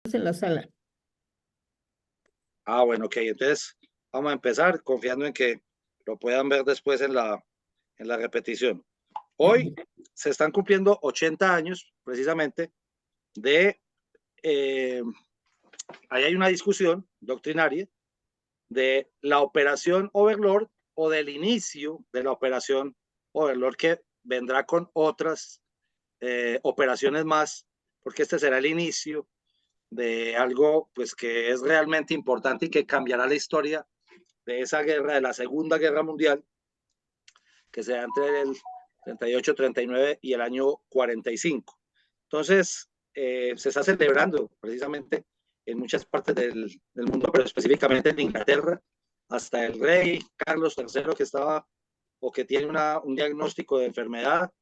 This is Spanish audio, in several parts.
en la sala. Ah, bueno, ok. Entonces, vamos a empezar confiando en que lo puedan ver después en la repetición. Hoy se están cumpliendo 80 años, precisamente, de... eh, ahí hay una discusión doctrinaria de la operación Overlord o del inicio de la operación Overlord, que vendrá con otras operaciones más, porque este será el inicio de algo pues que es realmente importante y que cambiará la historia de esa guerra, de la Segunda Guerra Mundial, que se da entre el 38-39 y el año 45. Entonces, se está celebrando precisamente en muchas partes del mundo, pero específicamente en Inglaterra, hasta el rey Carlos III, que estaba o que tiene un diagnóstico de enfermedad,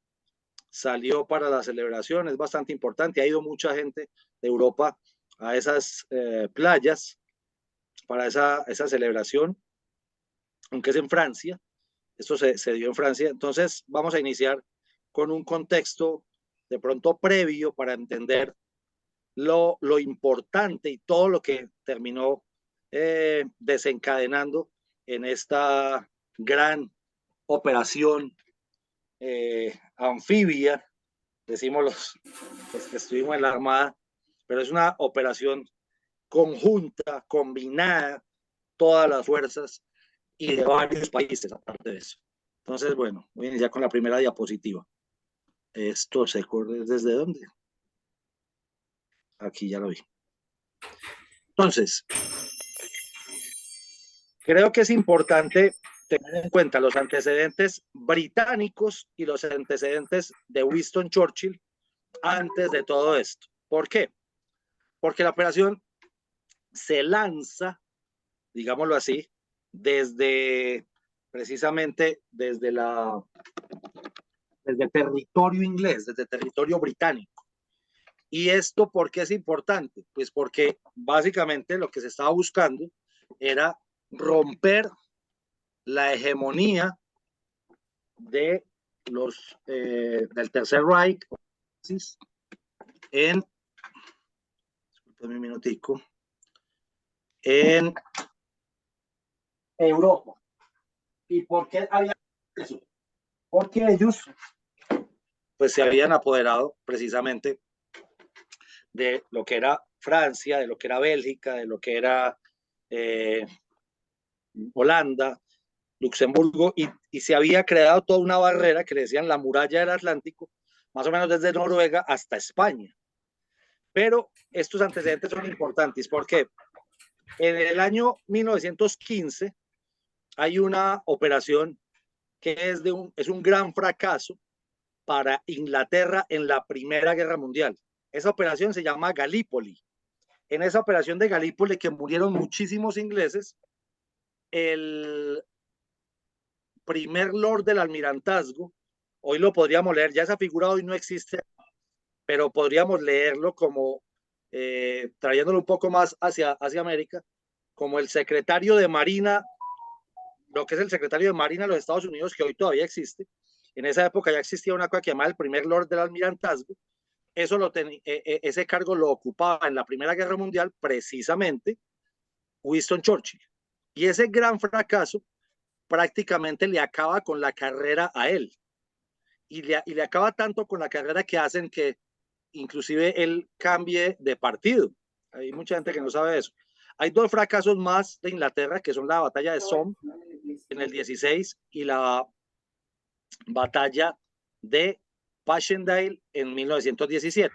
salió para la celebración. Es bastante importante. Ha ido mucha gente de Europa a esas playas para esa celebración, aunque es en Francia. Esto se dio en Francia. Entonces, vamos a iniciar con un contexto de pronto previo para entender lo importante y todo lo que terminó desencadenando en esta gran operación anfibia, decimos los que estuvimos en la Armada, pero es una operación conjunta, combinada, todas las fuerzas y de varios países, aparte de eso. Entonces, bueno, voy a iniciar con la primera diapositiva. Esto se corre desde dónde? Aquí ya lo vi. Entonces, creo que es importante tener en cuenta los antecedentes británicos y los antecedentes de Winston Churchill antes de todo esto. ¿Por qué? Porque la operación se lanza, digámoslo así, desde precisamente desde desde territorio inglés, desde territorio británico. ¿Y esto por qué es importante? Pues porque básicamente lo que se estaba buscando era romper la hegemonía de del Tercer Reich en, disculpen un minutico, en Europa. ¿Y por qué había eso? Porque ellos pues se habían apoderado precisamente de lo que era Francia, de lo que era Bélgica, de lo que era eh, Holanda, Luxemburgo, y se había creado toda una barrera que le decían la muralla del Atlántico, más o menos desde Noruega hasta España. Pero estos antecedentes son importantes porque en el año 1915 hay una operación que es un gran fracaso para Inglaterra en la Primera Guerra Mundial. Esa operación se llama Galípoli. En esa operación de Galípoli, que murieron muchísimos ingleses, el primer lord del almirantazgo, hoy lo podríamos leer, ya esa figura hoy no existe, pero podríamos leerlo como, trayéndolo un poco más hacia América, como el secretario de Marina, lo que es el secretario de Marina de los Estados Unidos, que hoy todavía existe. En esa época ya existía una cosa que llamaba el primer lord del almirantazgo. Ese cargo lo ocupaba en la Primera Guerra Mundial precisamente Winston Churchill. Y ese gran fracaso prácticamente le acaba con la carrera a él. Y le acaba tanto con la carrera que hacen que inclusive él cambie de partido. Hay mucha gente que no sabe eso. Hay dos fracasos más de Inglaterra, que son la batalla de Somme en el 16 y la batalla de Passchendaele en 1917.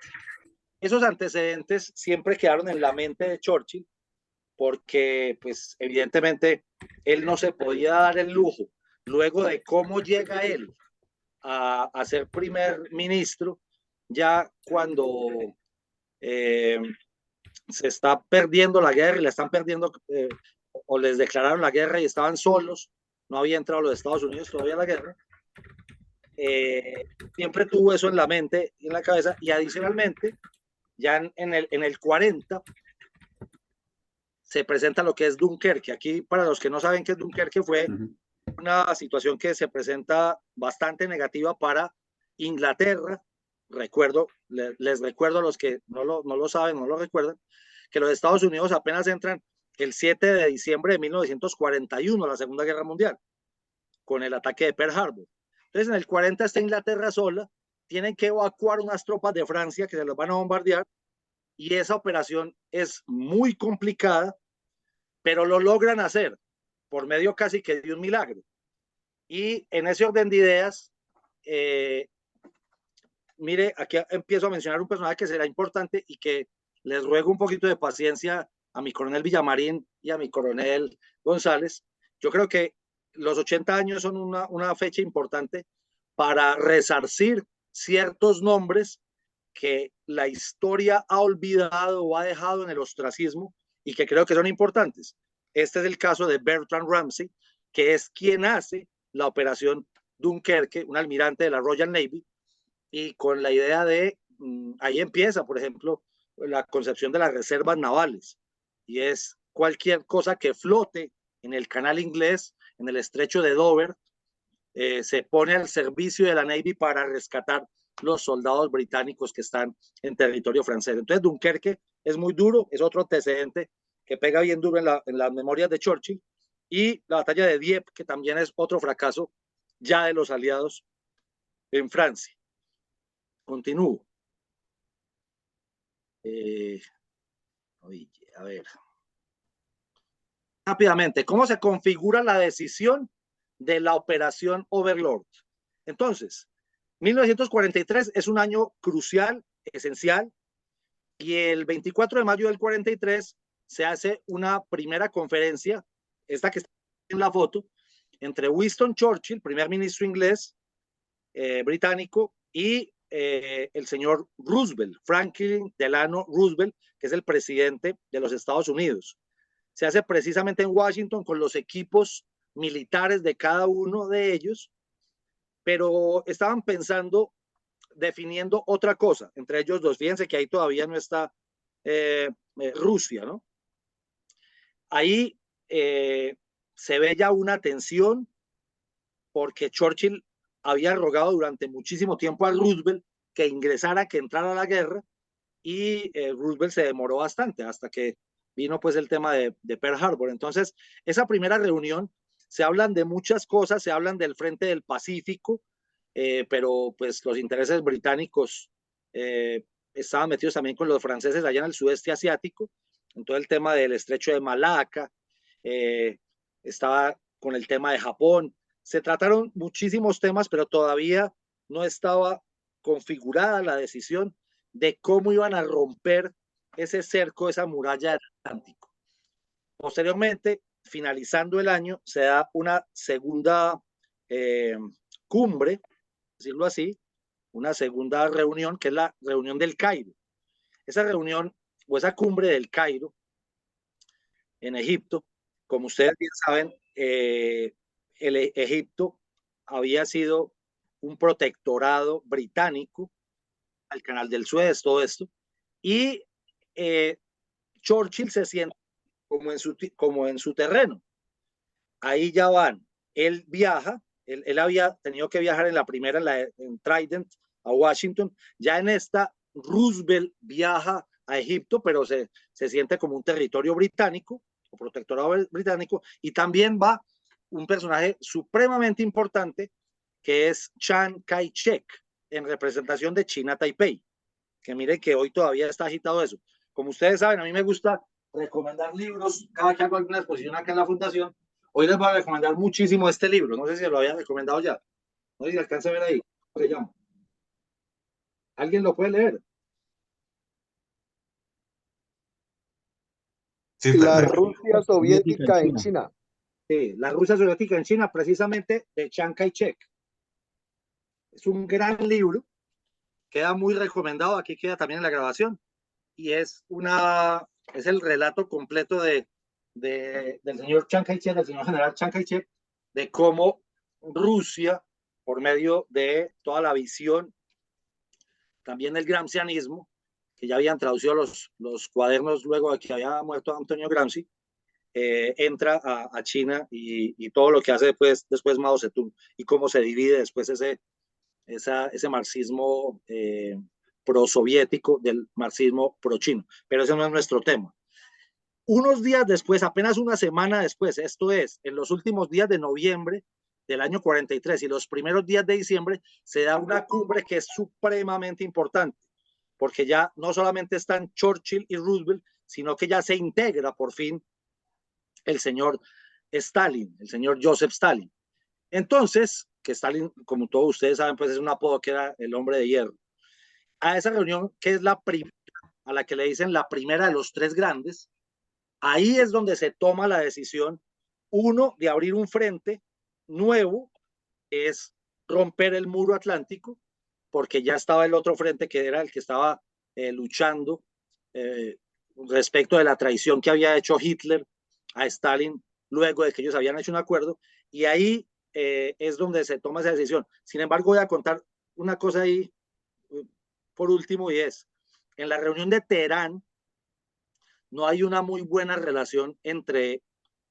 Esos antecedentes siempre quedaron en la mente de Churchill porque, pues, evidentemente, él no se podía dar el lujo, luego de cómo llega él a ser primer ministro, ya cuando eh, se está perdiendo la guerra y la están perdiendo, o les declararon la guerra y estaban solos, no había entrado los Estados Unidos todavía a la guerra, siempre tuvo eso en la mente y en la cabeza, y adicionalmente, ya en el 40 se presenta lo que es Dunkerque. Aquí, para los que no saben qué es Dunkerque, fue una situación que se presenta bastante negativa para Inglaterra. Les recuerdo a los que no lo saben, no lo recuerdan, que los Estados Unidos apenas entran el 7 de diciembre de 1941, la Segunda Guerra Mundial, con el ataque de Pearl Harbor. Entonces, en el 40 está Inglaterra sola, tienen que evacuar unas tropas de Francia que se los van a bombardear, y esa operación es muy complicada, pero lo logran hacer por medio casi que de un milagro. Y en ese orden de ideas, mire, aquí empiezo a mencionar un personaje que será importante y que les ruego un poquito de paciencia a mi coronel Villamarín y a mi coronel González. Yo creo que los 80 años son una fecha importante para resarcir ciertos nombres que la historia ha olvidado o ha dejado en el ostracismo y que creo que son importantes. Este es el caso de Bertrand Ramsay, que es quien hace la operación Dunkerque, un almirante de la Royal Navy, y con la idea de, ahí empieza, por ejemplo, la concepción de las reservas navales, y es cualquier cosa que flote en el canal inglés, en el estrecho de Dover, se pone al servicio de la Navy para rescatar los soldados británicos que están en territorio francés. Entonces, Dunkerque es muy duro, es otro antecedente que pega bien duro en las memorias de Churchill, y la batalla de Dieppe, que también es otro fracaso ya de los aliados en Francia. Continúo. A ver. Rápidamente, ¿cómo se configura la decisión de la operación Overlord? Entonces, 1943 es un año crucial, esencial, y el 24 de mayo del 43 se hace una primera conferencia, esta que está en la foto, entre Winston Churchill, primer ministro inglés, británico, y el señor Roosevelt, Franklin Delano Roosevelt, que es el presidente de los Estados Unidos. Se hace precisamente en Washington con los equipos militares de cada uno de ellos, pero estaban pensando, definiendo otra cosa, entre ellos dos. Fíjense que ahí todavía no está Rusia, ¿no? Ahí se ve ya una tensión porque Churchill había rogado durante muchísimo tiempo a Roosevelt que ingresara, que entrara a la guerra, y Roosevelt se demoró bastante hasta que vino pues el tema de Pearl Harbor. Entonces, esa primera reunión, se hablan de muchas cosas, se hablan del frente del Pacífico, pero pues los intereses británicos estaban metidos también con los franceses allá en el sudeste asiático, en todo el tema del estrecho de Malaca, estaba con el tema de Japón. Se trataron muchísimos temas, pero todavía no estaba configurada la decisión de cómo iban a romper ese cerco, esa muralla del Atlántico. Posteriormente, finalizando el año, se da una segunda cumbre, decirlo así, una segunda reunión, que es la reunión del Cairo. Esa reunión o esa cumbre del Cairo en Egipto, como ustedes bien saben, Egipto había sido un protectorado británico al canal del Suez, todo esto, y Churchill se siente como en su terreno. Ahí ya van, él viaja, él había tenido que viajar en la primera, en Trident, a Washington. Ya en esta, Roosevelt viaja a Egipto, pero se siente como un territorio británico, o protectorado británico, y también va un personaje supremamente importante, que es Chiang Kai-shek, en representación de China Taipei, que mire que hoy todavía está agitado eso. Como ustedes saben, a mí me gusta recomendar libros cada que hago alguna exposición acá en la fundación. Hoy les voy a recomendar muchísimo este libro, no sé si lo había recomendado ya, no sé si alcanza a ver ahí, ¿cómo se llama? ¿Alguien lo puede leer? Sí, La perfecto. Rusia soviética en China. Sí, la Rusia soviética en China, precisamente de Chiang Kai-shek. Es un gran libro, queda muy recomendado, aquí queda también en la grabación, y es el relato completo del señor Chiang Kai-shek, del señor general Chiang Kai-shek, de cómo Rusia, por medio de toda la visión, también el gramscianismo, que ya habían traducido los cuadernos luego de que había muerto Antonio Gramsci, entra a China y todo lo que hace después Mao Zedong, y cómo se divide después ese marxismo pro-soviético del marxismo pro-chino. Pero ese no es nuestro tema. Unos días después, apenas una semana después, esto es, en los últimos días de noviembre del año 43 y los primeros días de diciembre, se da una cumbre que es supremamente importante, porque ya no solamente están Churchill y Roosevelt, sino que ya se integra por fin el señor Stalin, el señor Joseph Stalin. Entonces, que Stalin, como todos ustedes saben, pues es un apodo que era el hombre de hierro. A esa reunión, que es la primera, a la que le dicen la primera de los tres grandes, ahí es donde se toma la decisión, uno, de abrir un frente nuevo, que es romper el muro atlántico, porque ya estaba el otro frente que era el que estaba luchando respecto de la traición que había hecho Hitler a Stalin luego de que ellos habían hecho un acuerdo, y ahí es donde se toma esa decisión. Sin embargo, voy a contar una cosa ahí por último, y es, en la reunión de Teherán no hay una muy buena relación entre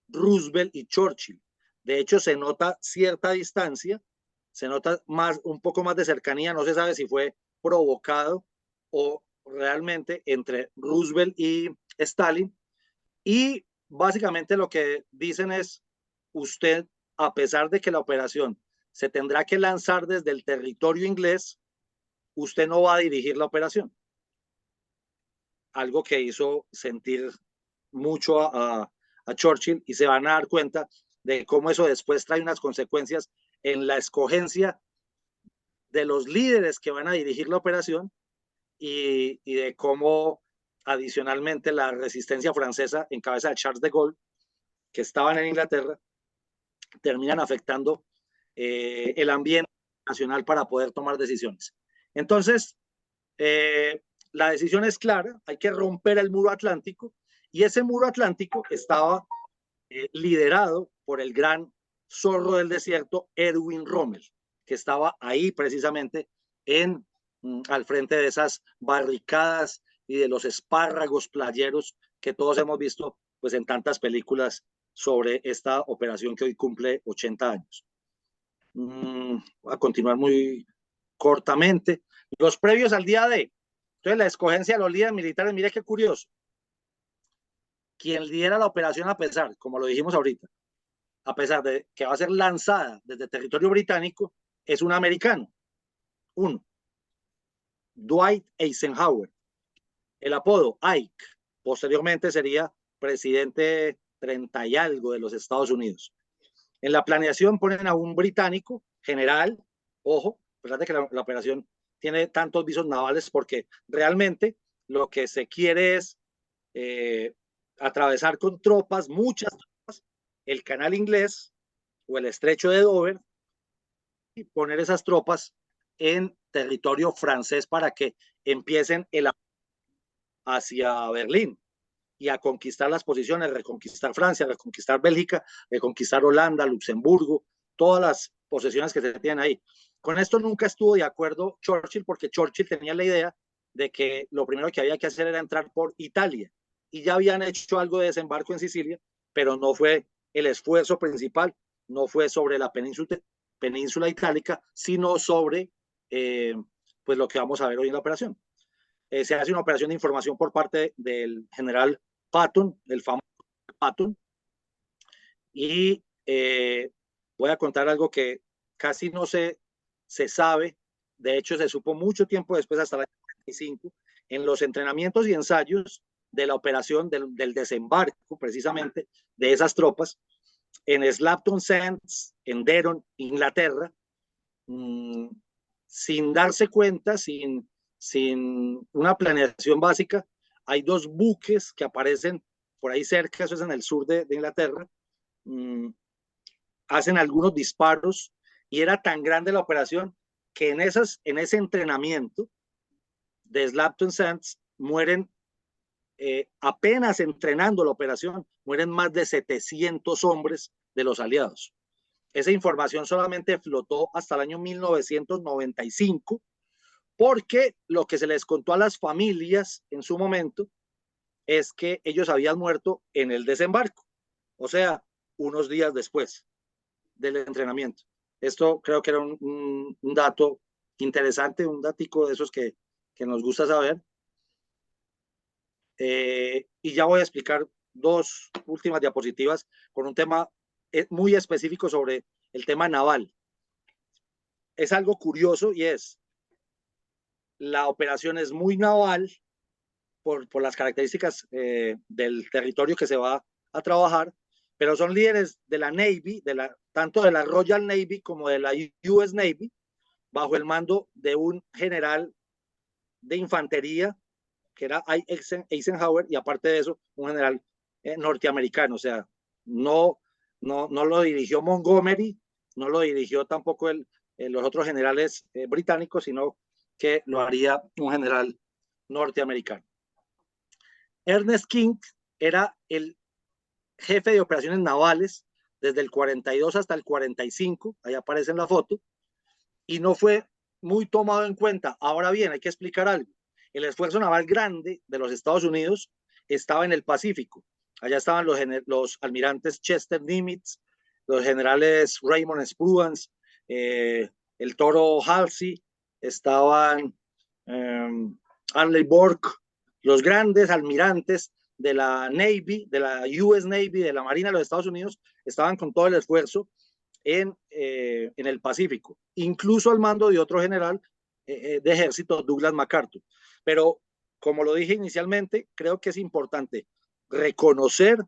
Roosevelt y Churchill. De hecho, se nota cierta distancia, se nota más, un poco más de cercanía, no se sabe si fue provocado o realmente entre Roosevelt y Stalin. Y básicamente lo que dicen es, usted, a pesar de que la operación se tendrá que lanzar desde el territorio inglés, usted no va a dirigir la operación. Algo que hizo sentir mucho a Churchill, y se van a dar cuenta de cómo eso después trae unas consecuencias en la escogencia de los líderes que van a dirigir la operación y de cómo adicionalmente la resistencia francesa en cabeza de Charles de Gaulle, que estaban en Inglaterra, terminan afectando el ambiente nacional para poder tomar decisiones. Entonces, la decisión es clara, hay que romper el muro atlántico, y ese muro atlántico estaba liderado por el gran zorro del desierto, Erwin Rommel, que estaba ahí precisamente al frente de esas barricadas y de los espárragos playeros que todos hemos visto pues en tantas películas sobre esta operación que hoy cumple 80 años. Voy a continuar muy cortamente. Los previos al día de, entonces la escogencia de los líderes militares, mire qué curioso. Quien lidera la operación, a pesar, como lo dijimos ahorita, a pesar de que va a ser lanzada desde territorio británico, es un americano. Uno, Dwight Eisenhower. El apodo Ike. Posteriormente sería presidente 30 y algo de los Estados Unidos. En la planeación ponen a un británico, general, ojo, fíjate que la operación tiene tantos visos navales porque realmente lo que se quiere es atravesar con tropas, muchas tropas, el canal inglés o el estrecho de Dover y poner esas tropas en territorio francés para que empiecen el hacia Berlín y a conquistar las posiciones, reconquistar Francia, reconquistar Bélgica, reconquistar Holanda, Luxemburgo, todas las posesiones que se tienen ahí. Con esto nunca estuvo de acuerdo Churchill, porque Churchill tenía la idea de que lo primero que había que hacer era entrar por Italia, y ya habían hecho algo de desembarco en Sicilia, pero no fue el esfuerzo principal, no fue sobre la península itálica, sino sobre pues lo que vamos a ver hoy en la operación. Se hace una operación de información por parte del general Patton, el famoso Patton, y voy a contar algo que casi no se sabe, de hecho se supo mucho tiempo después, hasta el año 45, en los entrenamientos y ensayos de la operación del desembarco, precisamente, de esas tropas, en Slapton Sands, en Devon, Inglaterra, sin darse cuenta, sin una planeación básica, hay dos buques que aparecen por ahí cerca, eso es en el sur de Inglaterra, hacen algunos disparos, y era tan grande la operación que en ese entrenamiento de Slapton Sands mueren, apenas entrenando la operación, mueren más de 700 hombres de los aliados. Esa información solamente flotó hasta el año 1995, porque lo que se les contó a las familias en su momento es que ellos habían muerto en el desembarco, o sea, unos días después del entrenamiento. Esto creo que era un dato interesante, un datico de esos que nos gusta saber. Y ya voy a explicar dos últimas diapositivas con un tema muy específico sobre el tema naval. Es algo curioso y es, la operación es muy naval por las características del territorio que se va a trabajar, pero son líderes de la Navy, tanto de la Royal Navy como de la US Navy, bajo el mando de un general de infantería que era Eisenhower, y aparte de eso, un general norteamericano. O sea, no lo dirigió Montgomery, no lo dirigió tampoco los otros generales británicos, sino que lo haría un general norteamericano. Ernest King era el jefe de operaciones navales desde el 42 hasta el 45, ahí aparece en la foto, y no fue muy tomado en cuenta. Ahora bien, hay que explicar algo. El esfuerzo naval grande de los Estados Unidos estaba en el Pacífico. Allá estaban los almirantes Chester Nimitz, los generales Raymond Spruance, el Toro Halsey, estaban Arleigh Burke, los grandes almirantes de la Navy, de la US Navy, de la Marina de los Estados Unidos, estaban con todo el esfuerzo en el Pacífico, incluso al mando de otro general de ejército, Douglas MacArthur. Pero, como lo dije inicialmente, creo que es importante reconocer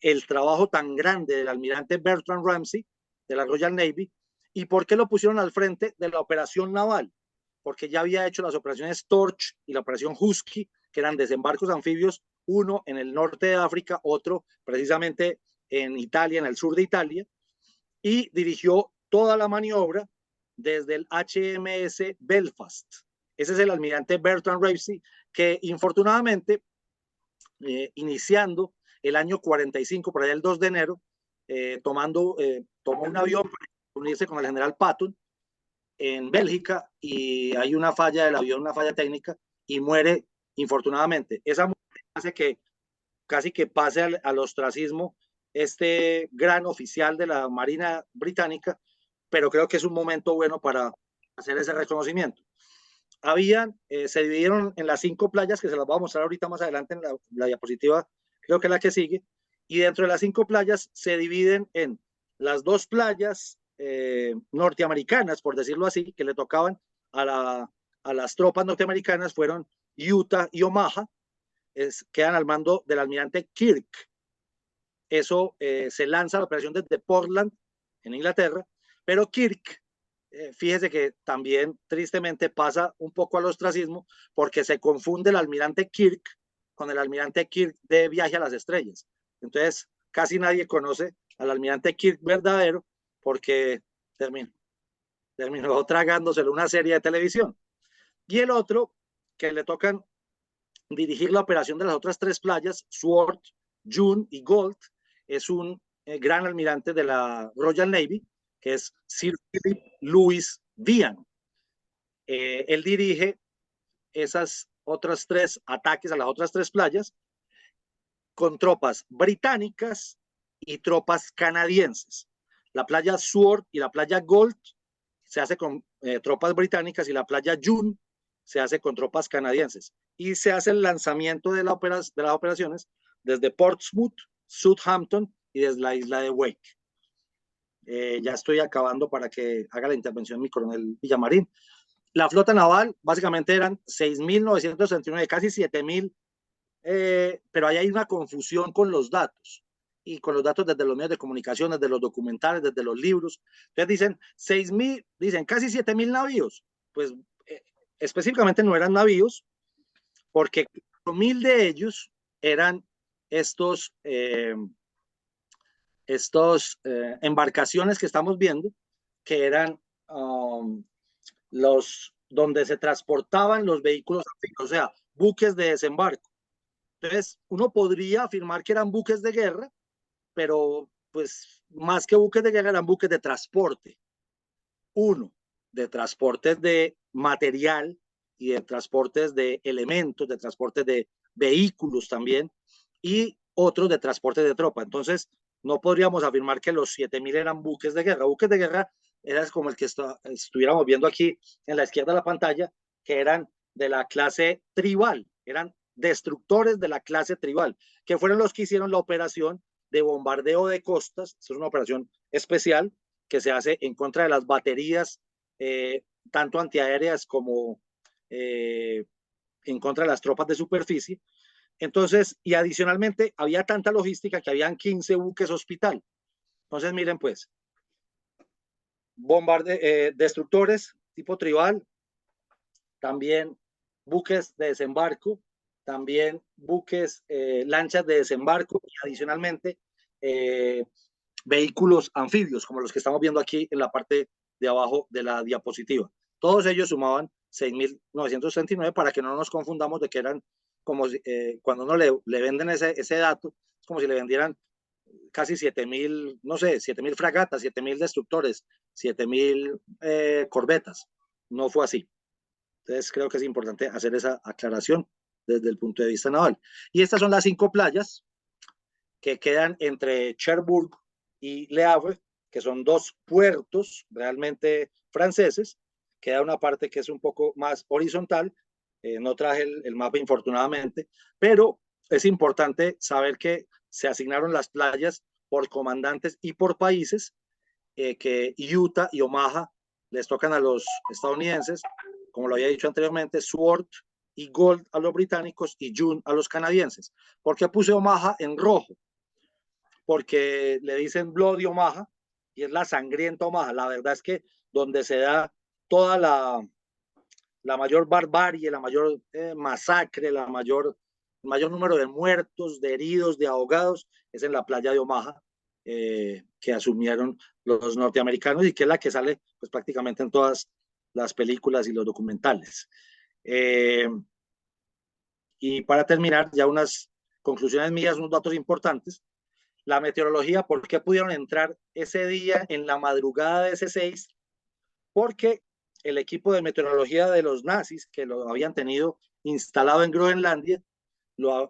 el trabajo tan grande del almirante Bertrand Ramsay, de la Royal Navy, y por qué lo pusieron al frente de la operación naval, porque ya había hecho las operaciones Torch y la operación Husky, que eran desembarcos anfibios, uno en el norte de África, otro precisamente en Italia, en el sur de Italia, y dirigió toda la maniobra desde el HMS Belfast. Ese es el almirante Bertrand Ramsay, que infortunadamente, iniciando el año 45, por allá el 2 de enero, tomó un avión para unirse con el general Patton en Bélgica, y hay una falla del avión, una falla técnica, y muere infortunadamente. Esa muerte hace que casi que pase al ostracismo este gran oficial de la Marina Británica, pero creo que es un momento bueno para hacer ese reconocimiento. Se dividieron en las 5 playas, que se las voy a mostrar ahorita más adelante en la diapositiva, creo que es la que sigue, y dentro de las 5 playas se dividen en las 2 playas norteamericanas, por decirlo así, que le tocaban a las tropas norteamericanas, fueron Utah y Omaha, quedan al mando del almirante Kirk. Eso se lanza la operación desde Portland, en Inglaterra, pero Kirk, fíjese que también tristemente pasa un poco al ostracismo, porque se confunde el almirante Kirk con el almirante Kirk de Viaje a las Estrellas. Entonces, casi nadie conoce al almirante Kirk verdadero, porque terminó tragándoselo una serie de televisión. Y el otro, que le tocan dirigir la operación de las otras 3 playas, Sword, June y Gold, es un gran almirante de la Royal Navy, que es Sir Philip Louis Vian. Él dirige esas otras 3 ataques a las otras 3 playas con tropas británicas y tropas canadienses. La playa Sword y la playa Gold se hace con tropas británicas, y la playa June se hace con tropas canadienses, y se hace el lanzamiento de las operaciones desde Portsmouth, Southampton y desde la isla de Wake. Ya estoy acabando para que haga la intervención mi coronel Villamarín. La flota naval básicamente eran 6.939, casi 7.000, pero ahí hay una confusión con los datos, y con los datos desde los medios de comunicación, desde los documentales, desde los libros. Entonces dicen 6.000, dicen casi 7.000 navíos. Pues específicamente no eran navíos, porque 4.000 de ellos eran estos embarcaciones que estamos viendo, que eran los donde se transportaban los vehículos, o sea, buques de desembarco. Entonces, uno podría afirmar que eran buques de guerra, pero pues más que buques de guerra eran buques de transporte. Uno, de transportes de material y de transportes de elementos, de transportes de vehículos también, y otros de transportes de tropa. Entonces, no podríamos afirmar que los 7.000 eran buques de guerra. Buques de guerra eran como el que estuviéramos viendo aquí en la izquierda de la pantalla, que eran de la clase tribal, eran destructores de la clase tribal, que fueron los que hicieron la operación de bombardeo de costas. Es una operación especial que se hace en contra de las baterías, tanto antiaéreas como en contra de las tropas de superficie. Entonces, y adicionalmente, había tanta logística que habían 15 buques hospital. Entonces, miren pues, destructores tipo tribal, también buques de desembarco, también buques, lanchas de desembarco y adicionalmente vehículos anfibios, como los que estamos viendo aquí en la parte de abajo de la diapositiva. Todos ellos sumaban 6.939 para que no nos confundamos de que eran como cuando uno le venden ese dato, es como si le vendieran casi 7.000, no sé, 7.000 fragatas, 7.000 destructores, 7.000 corbetas. No fue así. Entonces creo que es importante hacer esa aclaración desde el punto de vista naval. Y estas son las 5 playas que quedan entre Cherbourg y Le Havre, que son 2 puertos realmente franceses. Queda una parte que es un poco más horizontal. No traje el mapa, infortunadamente, pero es importante saber que se asignaron las playas por comandantes y por países, que Utah y Omaha les tocan a los estadounidenses, como lo había dicho anteriormente, Sword y Gold a los británicos y June a los canadienses. ¿Por qué puse Omaha en rojo? Porque le dicen Bloody Omaha y es la sangrienta Omaha. La verdad es que donde se da toda la mayor barbarie, la mayor masacre, el mayor número de muertos, de heridos, de ahogados, es en la playa de Omaha, que asumieron los norteamericanos y que es la que sale pues, prácticamente en todas las películas y los documentales. Y para terminar, ya unas conclusiones mías, unos datos importantes. La meteorología, ¿por qué pudieron entrar ese día en la madrugada de ese 6? Porque el equipo de meteorología de los nazis, que lo habían tenido instalado en Groenlandia,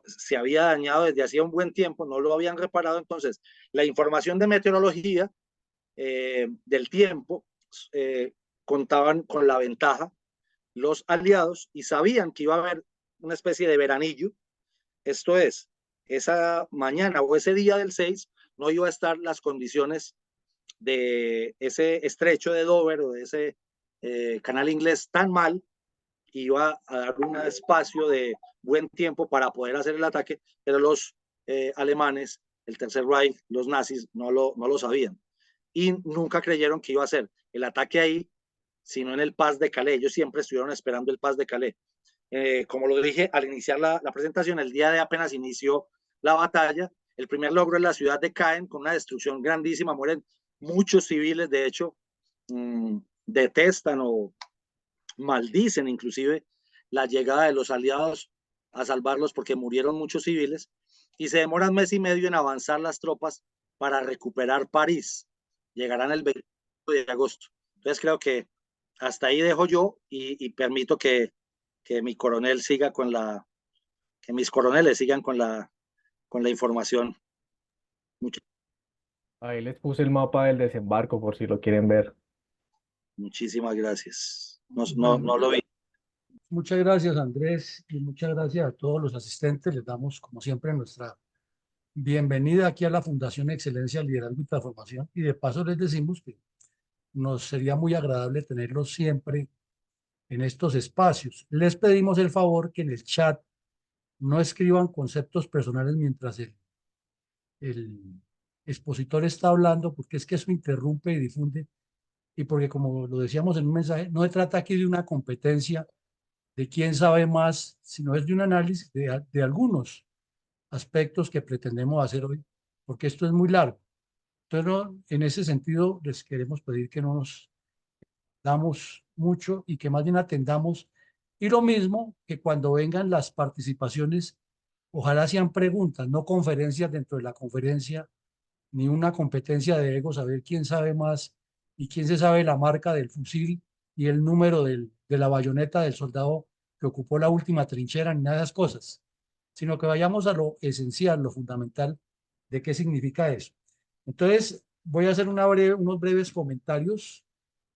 se había dañado desde hacía un buen tiempo, no lo habían reparado. Entonces, la información de meteorología del tiempo contaban con la ventaja los aliados y sabían que iba a haber una especie de veranillo. Esto es, esa mañana o ese día del 6 no iba a estar las condiciones de ese estrecho de Dover o de ese canal inglés tan mal, iba a dar un espacio de buen tiempo para poder hacer el ataque, pero los alemanes, el Tercer Reich, los nazis, no lo sabían y nunca creyeron que iba a ser el ataque ahí, sino en el Pas de Calais. Ellos siempre estuvieron esperando el Pas de Calais. Como lo dije al iniciar la presentación, el día de apenas inició la batalla, el primer logro es la ciudad de Caen, con una destrucción grandísima, mueren muchos civiles. De hecho, detestan o maldicen inclusive la llegada de los aliados a salvarlos porque murieron muchos civiles, y se demoran 1 mes y medio en avanzar las tropas para recuperar París. Llegarán el 20 de agosto. Entonces creo que hasta ahí dejo yo y permito que mi coronel siga que mis coroneles sigan con la información. Ahí les puse el mapa del desembarco por si lo quieren ver. Muchísimas gracias. No lo vi. Muchas gracias, Andrés, y muchas gracias a todos los asistentes. Les damos, como siempre, nuestra bienvenida aquí a la Fundación Excelencia, Liderazgo y Transformación. Y de paso les decimos que nos sería muy agradable tenerlos siempre en estos espacios. Les pedimos el favor que en el chat no escriban conceptos personales mientras el expositor está hablando, porque es que eso interrumpe y difunde. Y porque, como lo decíamos en un mensaje, no se trata aquí de una competencia de quién sabe más, sino es de un análisis de algunos aspectos que pretendemos hacer hoy, porque esto es muy largo. Entonces, en ese sentido, les queremos pedir que no nos damos mucho y que más bien atendamos. Y lo mismo que cuando vengan las participaciones, ojalá sean preguntas, no conferencias dentro de la conferencia, ni una competencia de ego, saber quién sabe más y quién se sabe la marca del fusil y el número de la bayoneta del soldado que ocupó la última trinchera, ni nada de esas cosas, sino que vayamos a lo esencial, lo fundamental de qué significa eso. Entonces, voy a hacer unos breves comentarios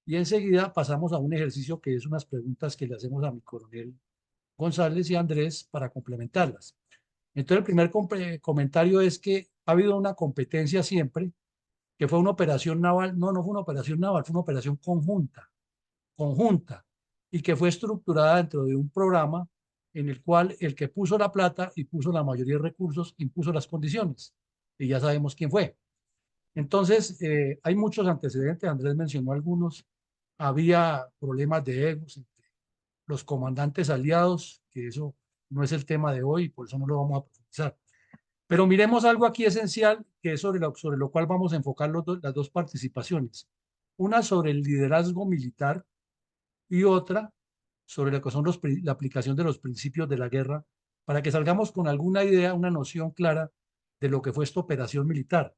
y enseguida pasamos a un ejercicio que es unas preguntas que le hacemos a mi coronel González y Andrés para complementarlas. Entonces, el primer comentario es que ha habido una competencia siempre, que fue una operación naval. No, no fue una operación naval, fue una operación conjunta, y que fue estructurada dentro de un programa en el cual el que puso la plata y puso la mayoría de recursos impuso las condiciones. Y ya sabemos quién fue. Entonces, hay muchos antecedentes, Andrés mencionó algunos. Había problemas de egos entre los comandantes aliados, que eso no es el tema de hoy, por eso no lo vamos a profundizar. Pero miremos algo aquí esencial, que es sobre lo cual vamos a enfocar las dos participaciones. Una sobre el liderazgo militar y otra sobre lo que son la aplicación de los principios de la guerra, para que salgamos con alguna idea, una noción clara de lo que fue esta operación militar.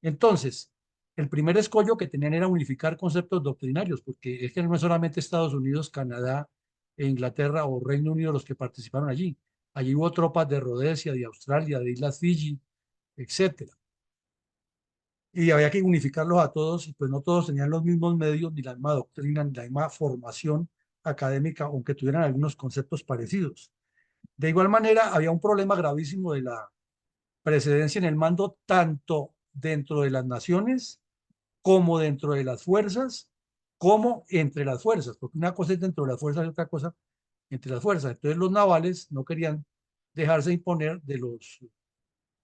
Entonces, el primer escollo que tenían era unificar conceptos doctrinarios, porque es que no es solamente Estados Unidos, Canadá e Inglaterra o Reino Unido los que participaron allí. Allí hubo tropas de Rodesia, de Australia, de Islas Fiji, etcétera. Y había que unificarlos a todos, y pues no todos tenían los mismos medios, ni la misma doctrina, ni la misma formación académica, aunque tuvieran algunos conceptos parecidos. De igual manera, había un problema gravísimo de la precedencia en el mando, tanto dentro de las naciones como dentro de las fuerzas, como entre las fuerzas, porque una cosa es dentro de las fuerzas y otra cosa entre las fuerzas. Entonces los navales no querían dejarse imponer de los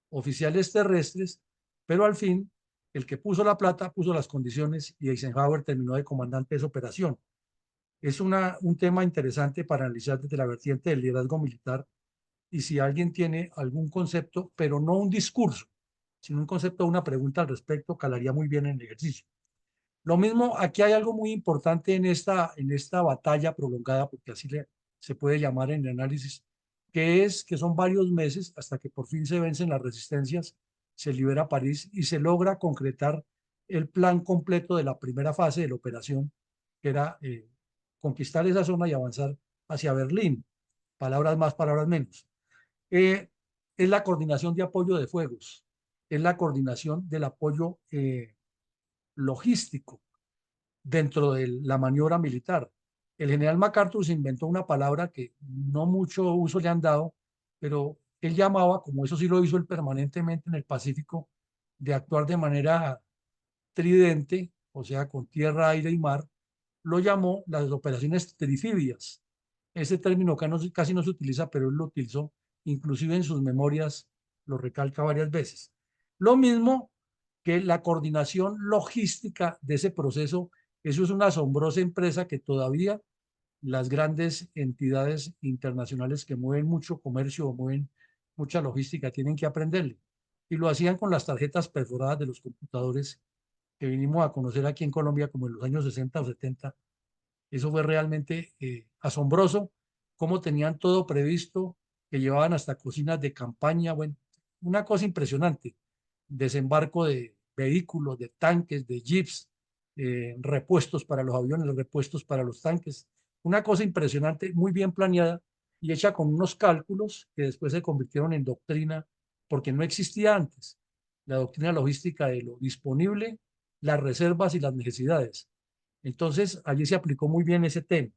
oficiales terrestres, pero al fin el que puso la plata puso las condiciones y Eisenhower terminó de comandante de esa operación. Es un tema interesante para analizar desde la vertiente del liderazgo militar, y si alguien tiene algún concepto, pero no un discurso, sino un concepto o una pregunta al respecto, calaría muy bien en el ejercicio. Lo mismo, aquí hay algo muy importante en esta batalla prolongada, porque así se puede llamar en el análisis, que es que son varios meses hasta que por fin se vencen las resistencias, se libera París y se logra concretar el plan completo de la primera fase de la operación, que era conquistar esa zona y avanzar hacia Berlín. Palabras más, palabras menos. Es la coordinación de apoyo de fuegos, es la coordinación del apoyo logístico dentro de la maniobra militar. El general MacArthur se inventó una palabra que no mucho uso le han dado, pero él llamaba, como eso sí lo hizo él permanentemente en el Pacífico, de actuar de manera tridente, o sea, con tierra, aire y mar, lo llamó las operaciones trifívias. Ese término casi no se utiliza, pero él lo utilizó, inclusive en sus memorias lo recalca varias veces. Lo mismo que la coordinación logística de ese proceso. Eso es una asombrosa empresa que todavía las grandes entidades internacionales que mueven mucho comercio o mueven mucha logística tienen que aprenderle. Y lo hacían con las tarjetas perforadas de los computadores que vinimos a conocer aquí en Colombia como en los años 60 o 70. Eso fue realmente asombroso, cómo tenían todo previsto, que llevaban hasta cocinas de campaña, bueno, una cosa impresionante. Desembarco de vehículos, de tanques, de jeeps, repuestos para los aviones, repuestos para los tanques. Una cosa impresionante, muy bien planeada y hecha con unos cálculos que después se convirtieron en doctrina, porque no existía antes la doctrina logística de lo disponible, las reservas y las necesidades. Entonces, allí se aplicó muy bien ese tema.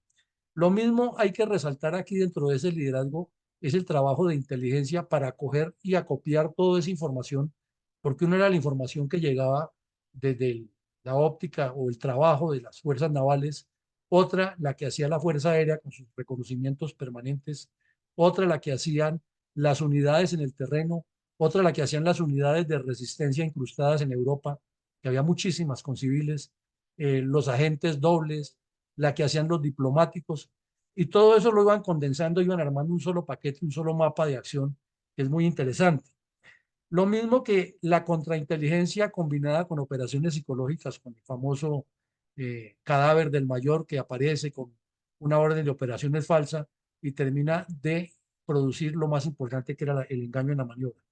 Lo mismo hay que resaltar aquí dentro de ese liderazgo, es el trabajo de inteligencia para coger y acopiar toda esa información, porque una era la información que llegaba desde la óptica o el trabajo de las fuerzas navales, otra la que hacía la Fuerza Aérea con sus reconocimientos permanentes, otra la que hacían las unidades en el terreno, otra la que hacían las unidades de resistencia incrustadas en Europa, que había muchísimas con civiles, los agentes dobles, la que hacían los diplomáticos, y todo eso lo iban condensando, iban armando un solo paquete, un solo mapa de acción, que es muy interesante. Lo mismo que la contrainteligencia combinada con operaciones psicológicas, con el famoso cadáver del mayor que aparece con una orden de operaciones falsa y termina de producir lo más importante, que era el engaño en la maniobra.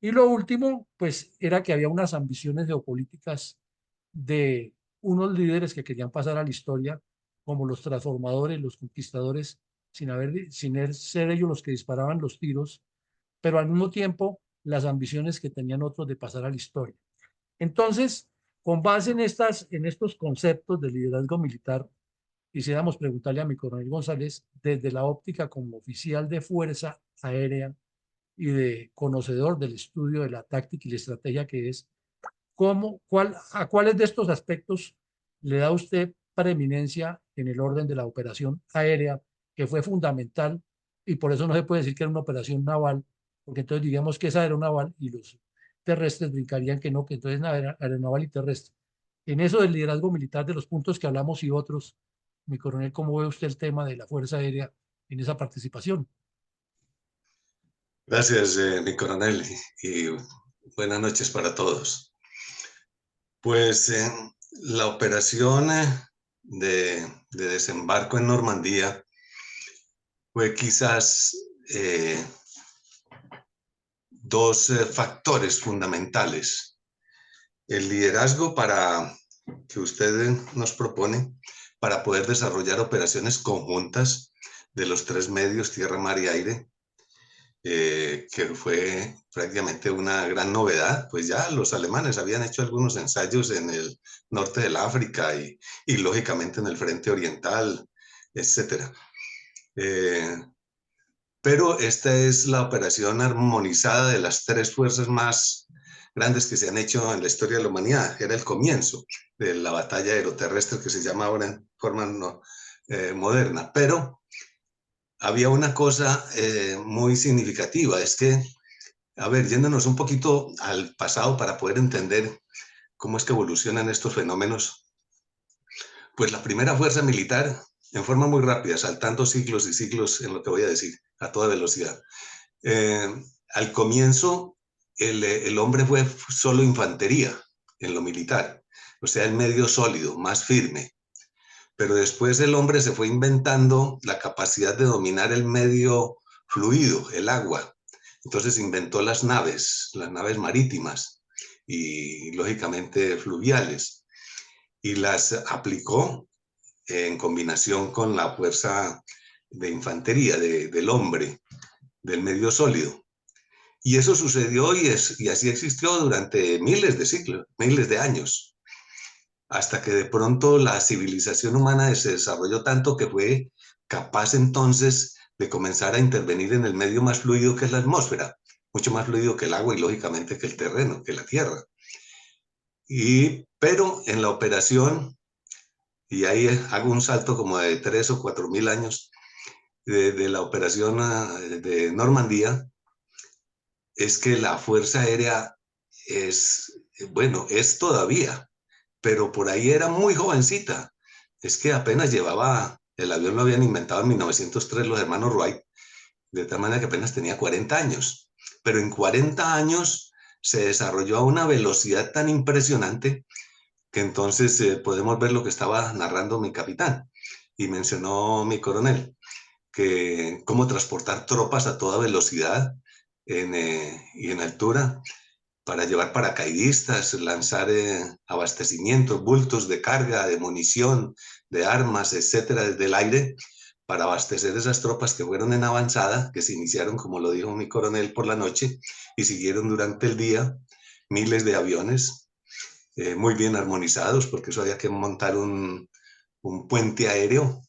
Y lo último, pues, era que había unas ambiciones geopolíticas de unos líderes que querían pasar a la historia como los transformadores, los conquistadores, sin ser ellos los que disparaban los tiros, pero al mismo tiempo las ambiciones que tenían otros de pasar a la historia. Entonces, con base en estos conceptos de liderazgo militar, quisiéramos preguntarle a mi coronel González, desde la óptica como oficial de Fuerza Aérea y de conocedor del estudio de la táctica y la estrategia que es, ¿a cuáles de estos aspectos le da usted preeminencia en el orden de la operación aérea, que fue fundamental y por eso no se puede decir que era una operación naval, porque entonces diríamos que esa era una naval y los terrestres brincarían que no, que entonces era aeronaval y terrestre? En eso del liderazgo militar, de los puntos que hablamos y otros, mi coronel, ¿cómo ve usted el tema de la Fuerza Aérea en esa participación? Gracias, mi coronel, y buenas noches para todos. Pues la operación de desembarco en Normandía fue quizás dos factores fundamentales. El liderazgo que usted nos propone para poder desarrollar operaciones conjuntas de los tres medios, tierra, mar y aire, que fue prácticamente una gran novedad, pues ya los alemanes habían hecho algunos ensayos en el norte del África y lógicamente en el frente oriental, etcétera. Pero esta es la operación armonizada de las tres fuerzas más grandes que se han hecho en la historia de la humanidad. Era el comienzo de la batalla aeroterrestre que se llama ahora en forma moderna. Pero había una cosa muy significativa, es que, a ver, yéndonos un poquito al pasado para poder entender cómo es que evolucionan estos fenómenos, pues la primera fuerza militar, en forma muy rápida, saltando siglos y siglos en lo que voy a decir, a toda velocidad. Al comienzo, el hombre fue solo infantería en lo militar, o sea, el medio sólido, más firme. Pero después el hombre se fue inventando la capacidad de dominar el medio fluido, el agua. Entonces inventó las naves marítimas y lógicamente fluviales, y las aplicó en combinación con la fuerza de infantería del hombre, del medio sólido. Y eso sucedió y así existió durante miles de siglos, miles de años, hasta que de pronto la civilización humana se desarrolló tanto que fue capaz entonces de comenzar a intervenir en el medio más fluido que es la atmósfera, mucho más fluido que el agua y lógicamente que el terreno, que la tierra. Pero en la operación, y ahí hago un salto como de 3 o 4 mil años, de la operación de Normandía, es que la Fuerza Aérea es todavía, pero por ahí era muy jovencita. Es que apenas el avión lo habían inventado en 1903 los hermanos Wright, de tal manera que apenas tenía 40 años. Pero en 40 años se desarrolló a una velocidad tan impresionante que entonces podemos ver lo que estaba narrando mi capitán y mencionó mi coronel, que cómo transportar tropas a toda velocidad y en altura para llevar paracaidistas, lanzar abastecimientos, bultos de carga, de munición, de armas, etcétera, desde el aire, para abastecer esas tropas que fueron en avanzada, que se iniciaron, como lo dijo mi coronel, por la noche y siguieron durante el día, miles de aviones muy bien armonizados, porque eso había que montar un puente aéreo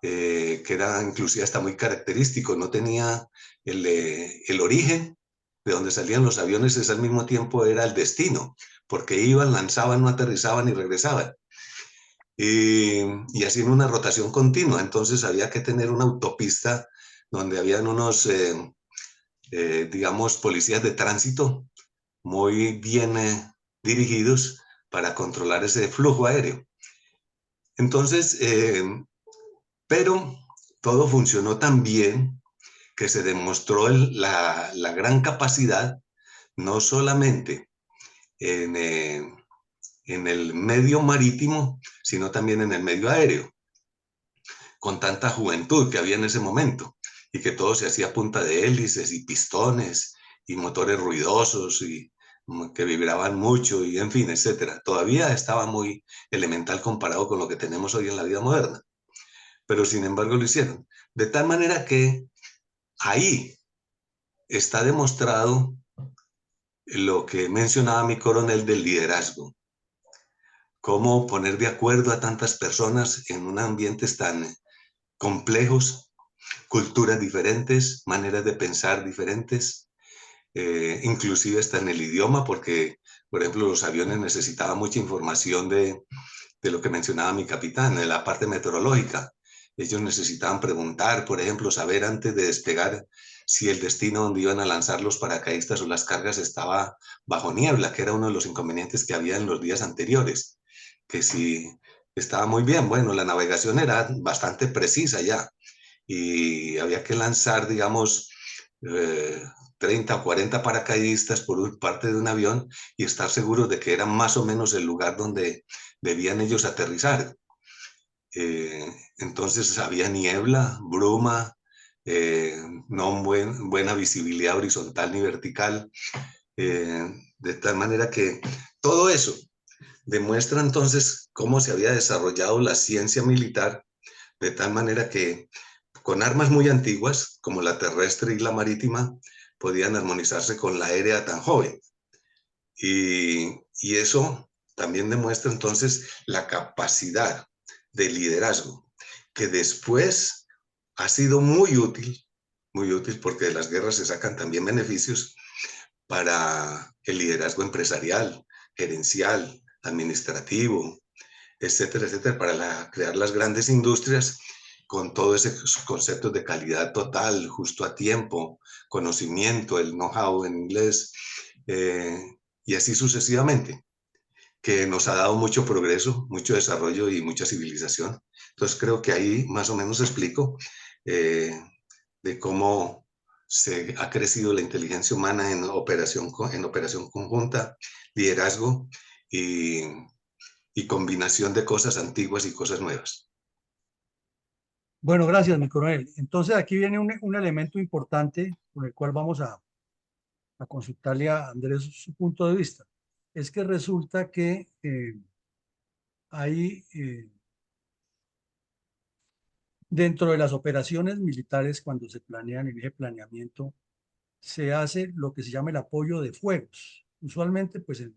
que era inclusive hasta muy característico, no tenía el origen de donde salían los aviones, es al mismo tiempo era el destino, porque iban, lanzaban, no aterrizaban y regresaban. Y así en una rotación continua, entonces había que tener una autopista donde habían unos, digamos, policías de tránsito muy bien dirigidos para controlar ese flujo aéreo. Entonces, pero todo funcionó tan bien que se demostró la gran capacidad, no solamente en el medio marítimo, sino también en el medio aéreo, con tanta juventud que había en ese momento, y que todo se hacía a punta de hélices y pistones y motores ruidosos y que vibraban mucho y en fin, etcétera. Todavía estaba muy elemental comparado con lo que tenemos hoy en la vida moderna, pero sin embargo lo hicieron. De tal manera que ahí está demostrado lo que mencionaba mi coronel del liderazgo. cómo poner de acuerdo a tantas personas en un ambientes tan complejos, culturas diferentes, maneras de pensar diferentes, inclusive hasta en el idioma, porque, por ejemplo, los aviones necesitaban mucha información de lo que mencionaba mi capitán, de la parte meteorológica. Ellos necesitaban preguntar, por ejemplo, saber antes de despegar si el destino donde iban a lanzar los paracaidistas o las cargas estaba bajo niebla, que era uno de los inconvenientes que había en los días anteriores, que si estaba muy bien, bueno, la navegación era bastante precisa ya, y había que lanzar, digamos, 30 o 40 paracaidistas por parte de un avión y estar seguros de que era más o menos el lugar donde debían ellos aterrizar. Entonces había niebla, bruma, no buena visibilidad horizontal ni vertical, de tal manera que todo eso demuestra entonces cómo se había desarrollado la ciencia militar, de tal manera que con armas muy antiguas, como la terrestre y la marítima, podían armonizarse con la aérea tan joven. Y eso también demuestra entonces la capacidad de liderazgo, que después ha sido muy útil porque de las guerras se sacan también beneficios para el liderazgo empresarial, gerencial, administrativo, etcétera, etcétera, para crear las grandes industrias con todos esos conceptos de calidad total, justo a tiempo, conocimiento, el know-how en inglés, y así sucesivamente, que nos ha dado mucho progreso, mucho desarrollo y mucha civilización. Entonces creo que ahí más o menos explico de cómo se ha crecido la inteligencia humana en operación conjunta, liderazgo y combinación de cosas antiguas y cosas nuevas. Bueno, gracias, mi coronel. Entonces aquí viene un elemento importante con el cual vamos a consultarle a Andrés su punto de vista. Es que resulta que hay dentro de las operaciones militares, cuando se planean en ese planeamiento, se hace lo que se llama el apoyo de fuegos. Usualmente, pues en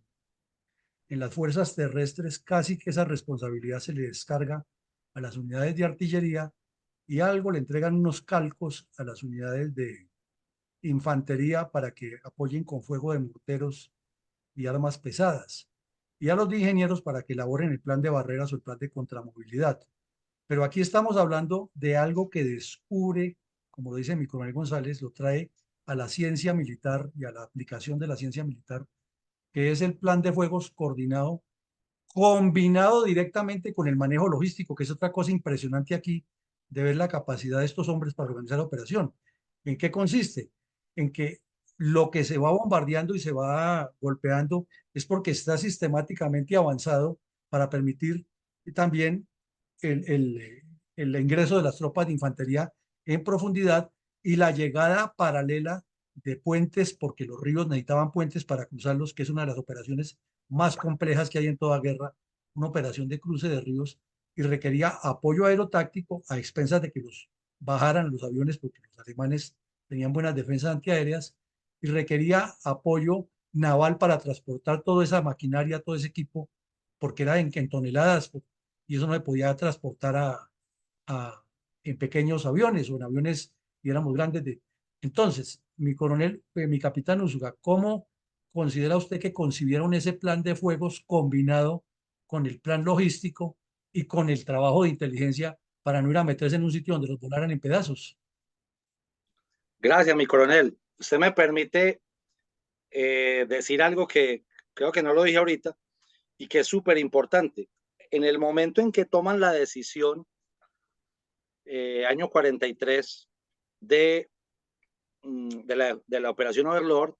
las fuerzas terrestres casi que esa responsabilidad se le descarga a las unidades de artillería y algo le entregan unos calcos a las unidades de infantería para que apoyen con fuego de morteros y armas pesadas, y a los de ingenieros para que elaboren el plan de barreras o el plan de contramovilidad. Pero aquí estamos hablando de algo que descubre, como lo dice mi coronel González, lo trae a la ciencia militar y a la aplicación de la ciencia militar, que es el plan de fuegos coordinado, combinado directamente con el manejo logístico, que es otra cosa impresionante aquí, de ver la capacidad de estos hombres para organizar la operación. ¿En qué consiste? En que lo que se va bombardeando y se va golpeando es porque está sistemáticamente avanzado para permitir también el, el, el ingreso de las tropas de infantería en profundidad y la llegada paralela de puentes, porque los ríos necesitaban puentes para cruzarlos, que es una de las operaciones más complejas que hay en toda guerra, una operación de cruce de ríos, y requería apoyo aerotáctico a expensas de que los bajaran los aviones, porque los alemanes tenían buenas defensas antiaéreas, y requería apoyo naval para transportar toda esa maquinaria, todo ese equipo, porque era en toneladas, y eso no se podía transportar en pequeños aviones o en aviones, y éramos grandes. Entonces, mi coronel, mi capitán Úsuga, ¿cómo considera usted que concibieron ese plan de fuegos combinado con el plan logístico y con el trabajo de inteligencia para no ir a meterse en un sitio donde los volaran en pedazos? Gracias, mi coronel. Usted me permite decir algo que creo que no lo dije ahorita y que es súper importante. En el momento en que toman la decisión, año 43, de la operación Overlord,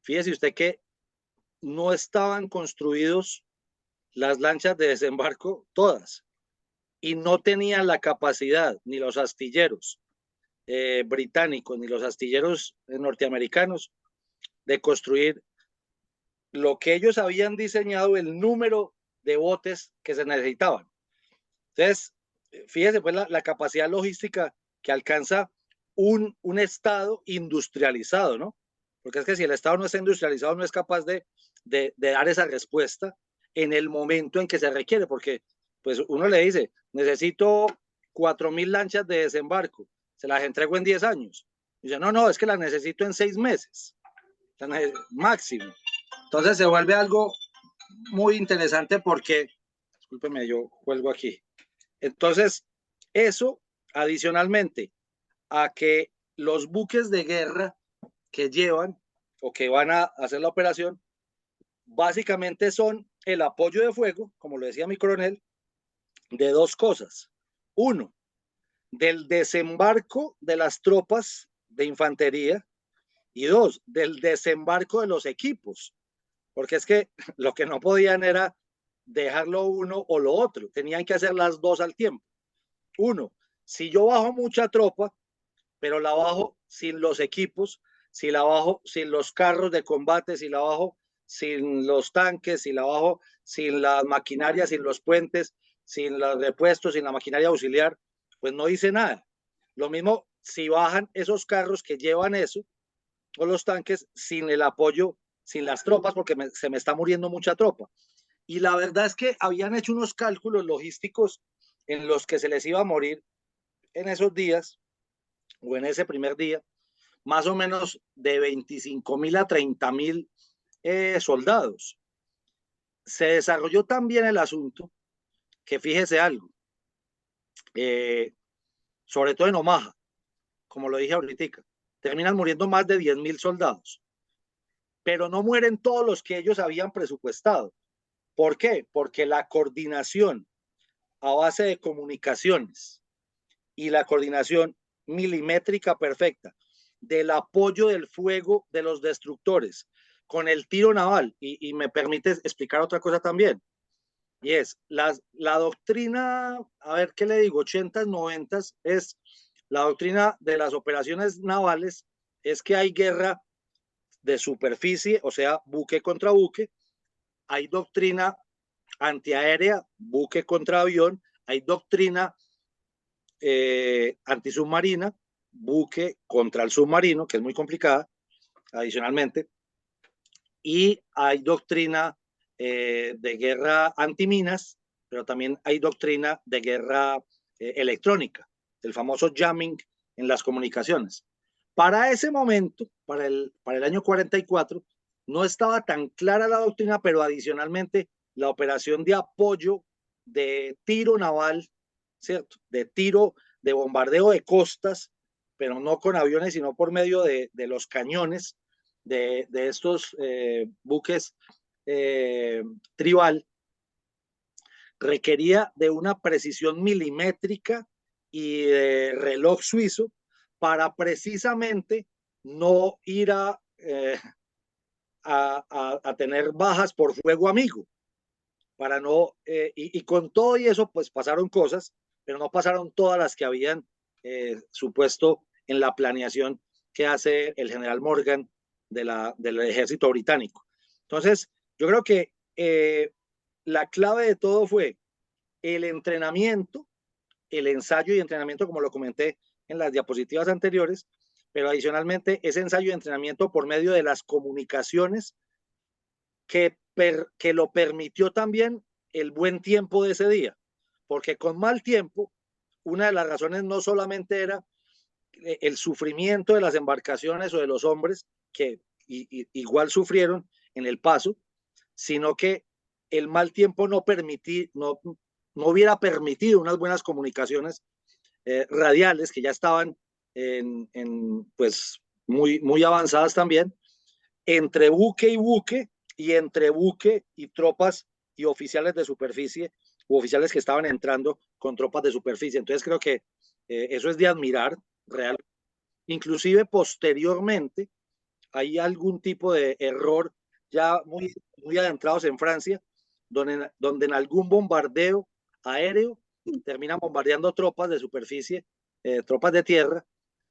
fíjese usted que no estaban construidos las lanchas de desembarco todas y no tenían la capacidad ni los astilleros británicos ni los astilleros norteamericanos de construir lo que ellos habían diseñado, el número de botes que se necesitaban. Entonces, fíjese pues la capacidad logística que alcanza un Estado industrializado, ¿no? Porque es que si el Estado no está industrializado, no es capaz de dar esa respuesta en el momento en que se requiere, porque pues uno le dice, necesito 4.000 lanchas de desembarco, se las entrego en 10 años. Y dice, no, es que las necesito en 6 meses, máximo. Entonces se vuelve algo muy interesante porque, discúlpeme, yo cuelgo aquí. Entonces, eso adicionalmente a que los buques de guerra que llevan o que van a hacer la operación, básicamente son el apoyo de fuego, como lo decía mi coronel, de dos cosas. Uno, del desembarco de las tropas de infantería, y dos, del desembarco de los equipos, porque es que lo que no podían era dejarlo uno o lo otro, tenían que hacer las dos al tiempo. Uno, si yo bajo mucha tropa, pero la bajo sin los equipos, si la bajo sin los carros de combate, si la bajo sin los tanques, si la bajo sin las maquinarias, sin los puentes, sin los repuestos, sin la maquinaria auxiliar, pues no hice nada. Lo mismo si bajan esos carros que llevan eso, o los tanques, sin el apoyo, sin las tropas, porque se me está muriendo mucha tropa. Y la verdad es que habían hecho unos cálculos logísticos en los que se les iba a morir en esos días, o en ese primer día, más o menos de 25.000 a 30.000 soldados. Se desarrolló también el asunto que fíjese algo, sobre todo en Omaha, como lo dije ahorita, terminan muriendo más de 10.000 soldados, pero no mueren todos los que ellos habían presupuestado. ¿Por qué? Porque la coordinación a base de comunicaciones y la coordinación milimétrica perfecta del apoyo del fuego de los destructores con el tiro naval, y me permite explicar otra cosa también, y es la doctrina, a ver qué le digo, 80s, 90s, es la doctrina de las operaciones navales, es que hay guerra de superficie, o sea, buque contra buque, hay doctrina antiaérea, buque contra avión, hay doctrina antisubmarina, buque contra el submarino, que es muy complicada, adicionalmente, y hay doctrina de guerra antiminas, pero también hay doctrina de guerra electrónica, el famoso jamming en las comunicaciones. Para ese momento, para el año 44, no estaba tan clara la doctrina, pero adicionalmente la operación de apoyo de tiro naval, ¿cierto? De tiro, de bombardeo de costas, pero no con aviones, sino por medio de los cañones de estos buques tribal, requería de una precisión milimétrica y de reloj suizo para precisamente no ir a tener bajas por fuego amigo, para no, y con todo y eso, pues pasaron cosas, pero no pasaron todas las que habían supuesto en la planeación que hace el general Morgan del ejército británico. Entonces, yo creo que la clave de todo fue el entrenamiento, el ensayo y entrenamiento, como lo comenté en las diapositivas anteriores, pero adicionalmente ese ensayo y entrenamiento por medio de las comunicaciones que lo permitió también el buen tiempo de ese día, porque con mal tiempo, una de las razones no solamente era el sufrimiento de las embarcaciones o de los hombres, que igual sufrieron en el paso, sino que el mal tiempo no hubiera permitido unas buenas comunicaciones radiales que ya estaban pues muy avanzadas también, entre buque y buque, y entre buque y tropas y oficiales de superficie, u oficiales que estaban entrando con tropas de superficie. Entonces creo que eso es de admirar real. Inclusive posteriormente hay algún tipo de error ya muy adentrados en Francia, donde en algún bombardeo aéreo terminan bombardeando tropas de superficie, tropas de tierra,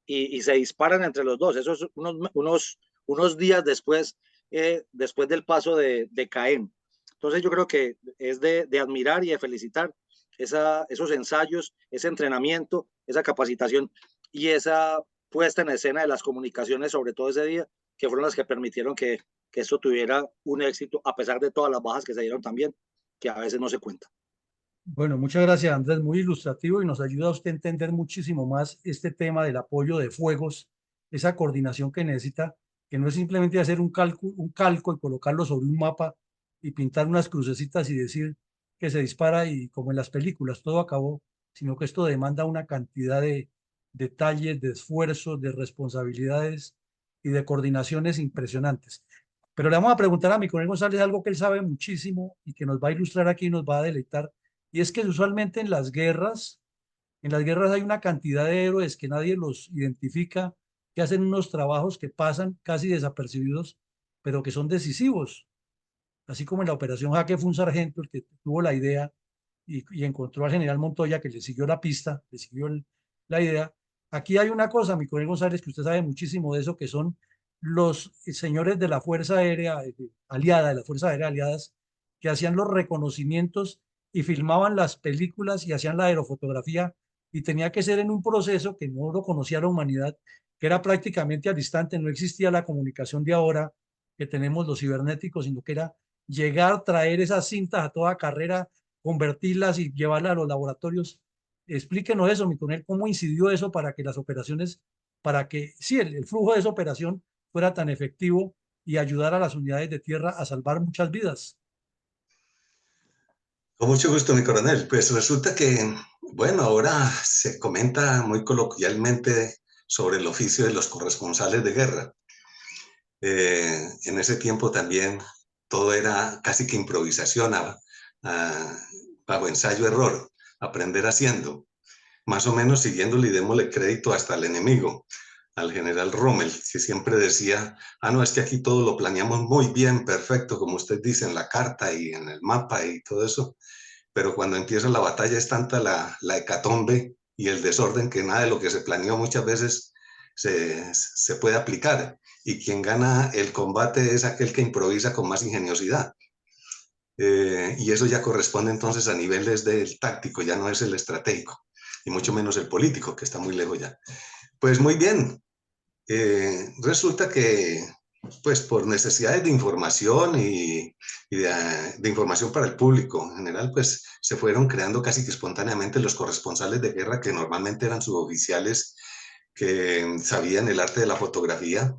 y se disparan entre los dos. Eso es unos días después del paso de Caen. Entonces yo creo que es de admirar y de felicitar esos ensayos, ese entrenamiento, esa capacitación y esa puesta en escena de las comunicaciones, sobre todo ese día, que fueron las que permitieron que esto tuviera un éxito, a pesar de todas las bajas que se dieron también. que a veces no se cuenta. Bueno, muchas gracias, Andrés, muy ilustrativo y nos ayuda a usted a entender muchísimo más este tema del apoyo de fuegos, esa coordinación que necesita, que no es simplemente hacer un calco y colocarlo sobre un mapa y pintar unas crucecitas y decir que se dispara y como en las películas todo acabó, sino que esto demanda una cantidad de detalles, de esfuerzos, de responsabilidades y de coordinaciones impresionantes. Pero le vamos a preguntar a mi coronel González algo que él sabe muchísimo y que nos va a ilustrar aquí y nos va a deleitar, y es que usualmente en las guerras hay una cantidad de héroes que nadie los identifica, que hacen unos trabajos que pasan casi desapercibidos, pero que son decisivos. Así como en la Operación Jaque fue un sargento el que tuvo la idea y encontró al general Montoya que le siguió la pista, le siguió la idea. Aquí hay una cosa, mi coronel González, que usted sabe muchísimo de eso, que son los señores de la Fuerza Aérea Aliada, de las Fuerzas Aéreas Aliadas, que hacían los reconocimientos y filmaban las películas y hacían la aerofotografía, y tenía que ser en un proceso que no lo conocía la humanidad, que era prácticamente al instante, no existía la comunicación de ahora que tenemos los cibernéticos, sino que era llegar, traer esas cintas a toda carrera, convertirlas y llevarlas a los laboratorios. Explíquenos eso, mi coronel, cómo incidió eso para que las operaciones, para que sí, el flujo de esa operación fuera tan efectivo y ayudar a las unidades de tierra a salvar muchas vidas. Con mucho gusto, mi coronel. Pues resulta que, bueno, ahora se comenta muy coloquialmente sobre el oficio de los corresponsales de guerra. En ese tiempo también todo era casi que improvisación, bajo ensayo-error, aprender haciendo, más o menos siguiéndole y démosle crédito hasta al enemigo, al general Rommel, que siempre decía, no, es que aquí todo lo planeamos muy bien, perfecto, como usted dice, en la carta y en el mapa y todo eso, pero cuando empieza la batalla es tanta la hecatombe y el desorden que nada de lo que se planeó muchas veces se puede aplicar. Y quien gana el combate es aquel que improvisa con más ingeniosidad. Y eso ya corresponde entonces a niveles del táctico, ya no es el estratégico, y mucho menos el político, que está muy lejos ya. Pues muy bien, resulta que pues por necesidades de información y de información para el público en general, pues se fueron creando casi que espontáneamente los corresponsales de guerra, que normalmente eran suboficiales que sabían el arte de la fotografía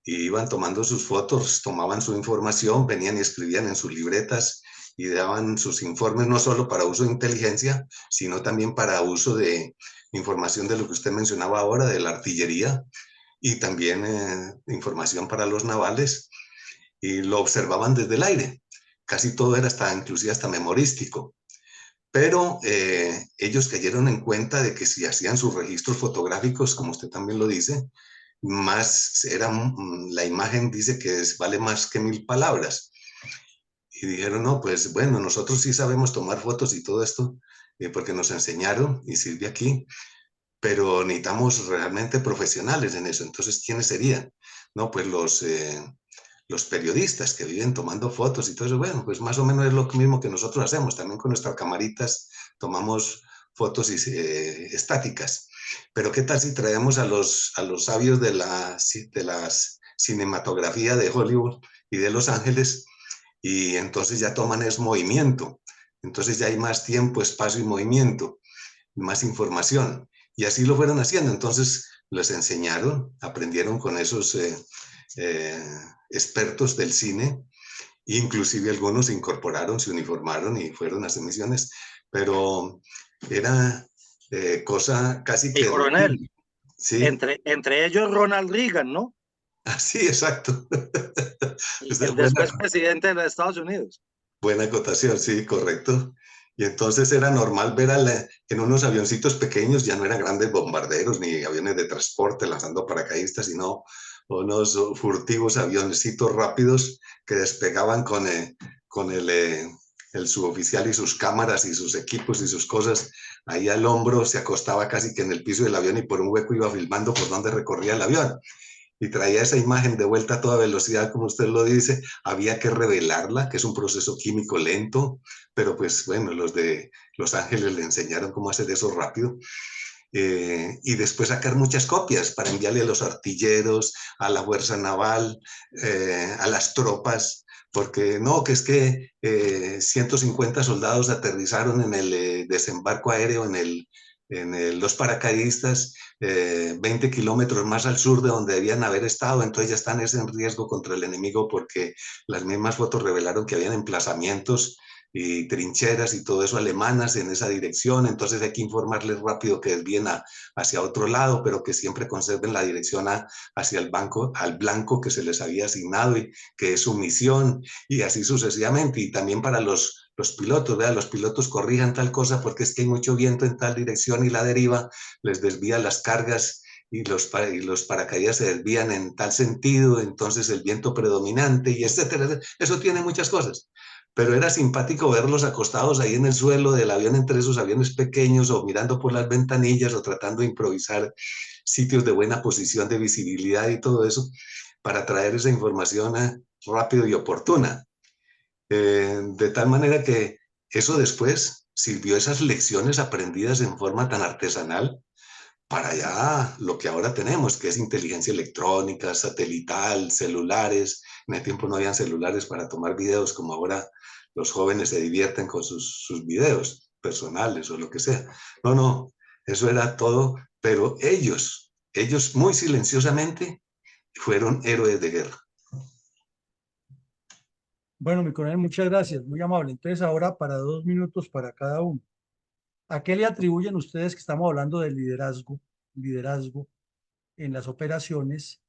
y iban tomando sus fotos, tomaban su información, venían y escribían en sus libretas y daban sus informes no solo para uso de inteligencia, sino también para uso de información de lo que usted mencionaba ahora, de la artillería, y también información para los navales, y lo observaban desde el aire. Casi todo era inclusive hasta memorístico. Pero ellos cayeron en cuenta de que si hacían sus registros fotográficos, como usted también lo dice, más era, la imagen dice que vale más que 1000 palabras. Y dijeron, no, pues bueno, nosotros sí sabemos tomar fotos y todo esto, porque nos enseñaron y sirve aquí, pero necesitamos realmente profesionales en eso. Entonces, ¿quiénes serían? No, pues los periodistas que viven tomando fotos y todo eso. Bueno, pues más o menos es lo mismo que nosotros hacemos. También con nuestras camaritas tomamos fotos estáticas. Pero ¿qué tal si traemos a los sabios de la cinematografía de Hollywood y de Los Ángeles? Y entonces ya toman es movimiento. Entonces ya hay más tiempo, espacio y movimiento, más información. Y así lo fueron haciendo. Entonces les enseñaron, aprendieron con esos expertos del cine, inclusive algunos se incorporaron, se uniformaron y fueron a hacer misiones, pero era cosa casi que... Y coronel, Sí, entre ellos Ronald Reagan, ¿no? sí, exacto. El después presidente de los Estados Unidos. Buena acotación, sí, correcto. Y entonces era normal ver en unos avioncitos pequeños, ya no eran grandes bombarderos ni aviones de transporte lanzando paracaidistas, sino unos furtivos avioncitos rápidos que despegaban con el suboficial y sus cámaras y sus equipos y sus cosas ahí al hombro, se acostaba casi que en el piso del avión y por un hueco iba filmando por dónde recorría el avión. Y traía esa imagen de vuelta a toda velocidad, como usted lo dice, había que revelarla, que es un proceso químico lento, pero pues bueno, los de Los Ángeles le enseñaron cómo hacer eso rápido. Y después sacar muchas copias para enviarle a los artilleros, a la Fuerza Naval, a las tropas, porque no, que es que 150 soldados aterrizaron en el desembarco aéreo, los paracaidistas, 20 kilómetros más al sur de donde debían haber estado, entonces ya están en riesgo contra el enemigo porque las mismas fotos revelaron que habían emplazamientos y trincheras y todo eso alemanas en esa dirección, entonces hay que informarles rápido que desvíen hacia otro lado, pero que siempre conserven la dirección hacia el al blanco que se les había asignado y que es su misión, y así sucesivamente. Y también para los pilotos, ¿verdad? Los pilotos corrijan tal cosa porque es que hay mucho viento en tal dirección y la deriva les desvía las cargas y los paracaídas se desvían en tal sentido, entonces el viento predominante y etcétera. Eso tiene muchas cosas. Pero era simpático verlos acostados ahí en el suelo del avión entre esos aviones pequeños o mirando por las ventanillas o tratando de improvisar sitios de buena posición de visibilidad y todo eso para traer esa información rápido y oportuna. De tal manera que eso después sirvió esas lecciones aprendidas en forma tan artesanal para ya lo que ahora tenemos, que es inteligencia electrónica, satelital, celulares. En ese tiempo no habían celulares para tomar videos como ahora los jóvenes se divierten con sus videos personales o lo que sea. No, no, eso era todo, pero ellos muy silenciosamente fueron héroes de guerra. Bueno, mi coronel, muchas gracias, muy amable. Entonces ahora para 2 minutos para cada uno. ¿A qué le atribuyen ustedes que estamos hablando de liderazgo en las operaciones?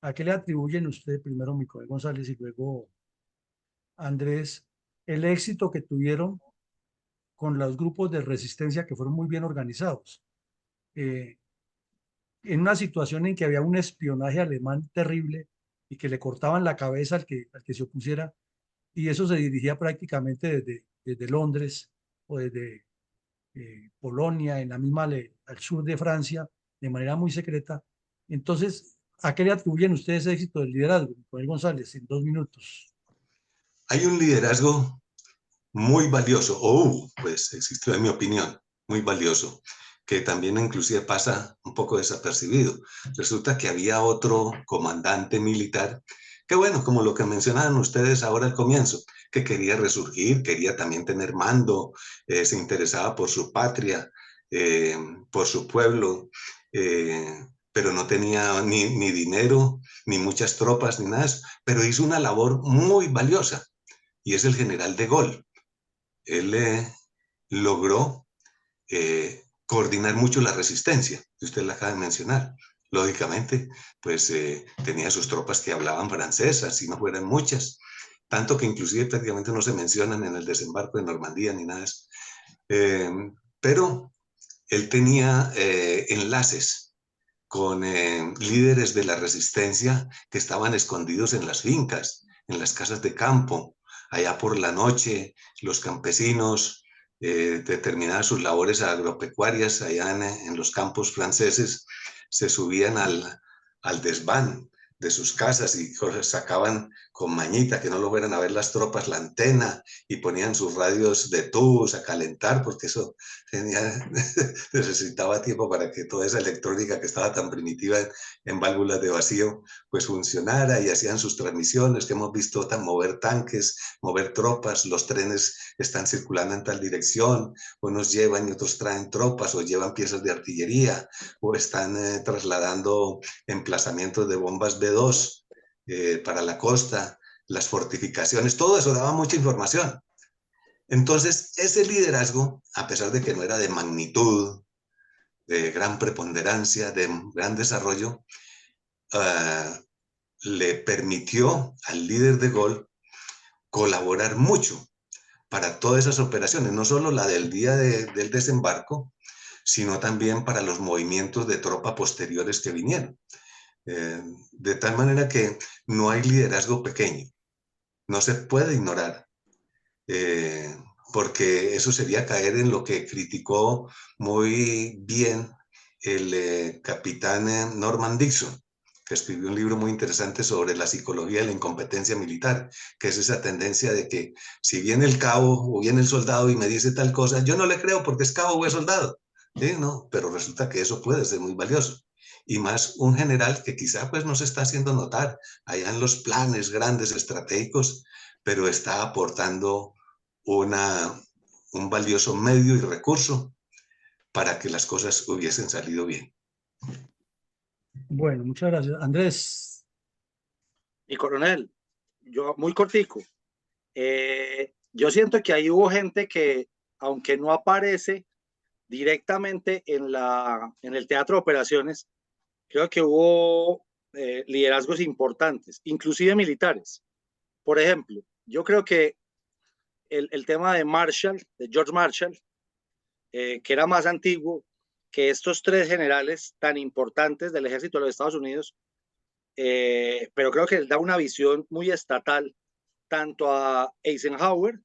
¿A qué le atribuyen ustedes, primero mi coronel González y luego Andrés, el éxito que tuvieron con los grupos de resistencia que fueron muy bien organizados? En una situación en que había un espionaje alemán terrible y que le cortaban la cabeza al que se opusiera, y eso se dirigía prácticamente desde Londres o desde Polonia, en la misma al sur de Francia, de manera muy secreta. Entonces, ¿a qué le atribuyen ustedes ese éxito del liderazgo, Joel González, en 2 minutos? Hay un liderazgo muy valioso, pues existe en mi opinión, muy valioso, que también inclusive pasa un poco desapercibido. Resulta que había otro comandante militar que, bueno, como lo que mencionaban ustedes ahora al comienzo, que quería resurgir, quería también tener mando, se interesaba por su patria, por su pueblo, pero no tenía ni dinero, ni muchas tropas, ni nada de eso, pero hizo una labor muy valiosa, y es el general de Gaulle. Él logró coordinar mucho la resistencia, que usted la acaba de mencionar. Lógicamente, pues tenía sus tropas que hablaban francés, así no fueran muchas, tanto que inclusive prácticamente no se mencionan en el desembarco de Normandía ni nada de eso. Pero él tenía enlaces con líderes de la resistencia que estaban escondidos en las fincas, en las casas de campo. Allá por la noche, los campesinos terminaban sus labores agropecuarias allá en los campos franceses, se subían al desván de sus casas y sacaban con mañita, que no lo fueran a ver las tropas, la antena, y ponían sus radios de tubos a calentar, porque eso necesitaba tiempo para que toda esa electrónica que estaba tan primitiva en válvulas de vacío, pues funcionara, y hacían sus transmisiones que hemos visto, mover tanques, mover tropas, los trenes están circulando en tal dirección, unos llevan y otros traen tropas, o llevan piezas de artillería, o están trasladando emplazamientos de bombas B2 para la costa, las fortificaciones, todo eso daba mucha información. Entonces, ese liderazgo, a pesar de que no era de magnitud, de gran preponderancia, de gran desarrollo, le permitió al líder de Gaulle colaborar mucho para todas esas operaciones, no solo la del día del desembarco, sino también para los movimientos de tropa posteriores que vinieron. De tal manera que no hay liderazgo pequeño, no se puede ignorar, porque eso sería caer en lo que criticó muy bien el capitán Norman Dixon, que escribió un libro muy interesante sobre la psicología de la incompetencia militar, que es esa tendencia de que si viene el cabo o viene el soldado y me dice tal cosa, yo no le creo porque es cabo o es soldado. No, pero resulta que eso puede ser muy valioso. Y más un general que quizá pues no se está haciendo notar allá en los planes grandes estratégicos, pero está aportando un valioso medio y recurso para que las cosas hubiesen salido bien. Bueno, muchas gracias. Andrés. Y coronel, yo muy cortico, yo siento que ahí hubo gente que, aunque no aparece directamente en el teatro de operaciones, creo que hubo liderazgos importantes, inclusive militares. Por ejemplo, yo creo que el tema de Marshall, de George Marshall, que era más antiguo que estos tres generales tan importantes del ejército de los Estados Unidos, pero creo que él da una visión muy estatal tanto a Eisenhower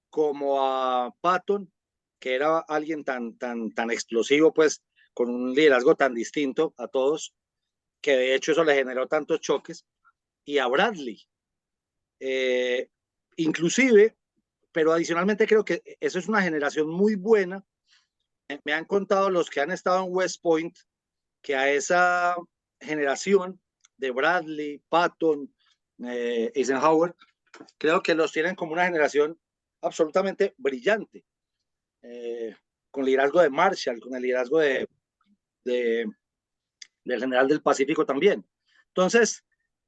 como a Patton, que era alguien tan explosivo, pues con un liderazgo tan distinto a todos, que de hecho eso le generó tantos choques, y a Bradley. Inclusive, pero adicionalmente creo que eso es una generación muy buena. Me han contado los que han estado en West Point que a esa generación de Bradley, Patton, Eisenhower, creo que los tienen como una generación absolutamente brillante, con liderazgo de Marshall, con el liderazgo del general del Pacífico también. Entonces,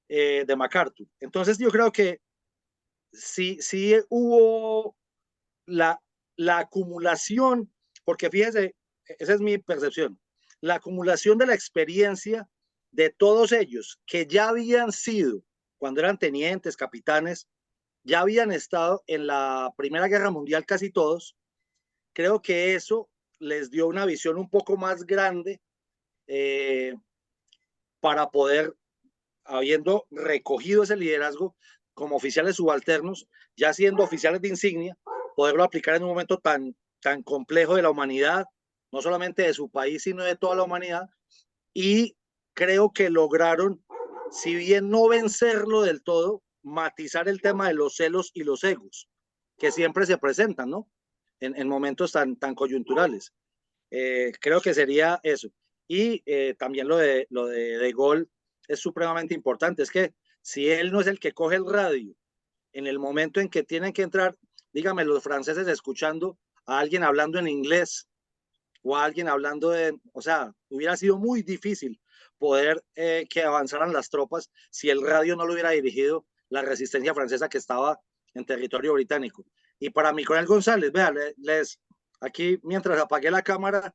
de MacArthur. Entonces, yo creo que sí hubo la acumulación, porque fíjese, esa es mi percepción, la acumulación de la experiencia de todos ellos que ya habían sido, cuando eran tenientes, capitanes, ya habían estado en la Primera Guerra Mundial casi todos. Creo que eso les dio una visión un poco más grande, para poder, habiendo recogido ese liderazgo como oficiales subalternos, ya siendo oficiales de insignia, poderlo aplicar en un momento tan complejo de la humanidad, no solamente de su país, sino de toda la humanidad. Y creo que lograron, si bien no vencerlo del todo, matizar el tema de los celos y los egos, que siempre se presentan, ¿no? En momentos tan coyunturales. Creo que sería eso. Y también de Gaulle es supremamente importante. Es que si él no es el que coge el radio en el momento en que tienen que entrar, dígame, los franceses escuchando a alguien hablando en inglés o a alguien hablando o sea, hubiera sido muy difícil poder que avanzaran las tropas si el radio no lo hubiera dirigido la resistencia francesa que estaba en territorio británico. Y para mí, Coronel González, vean, aquí mientras apagué la cámara,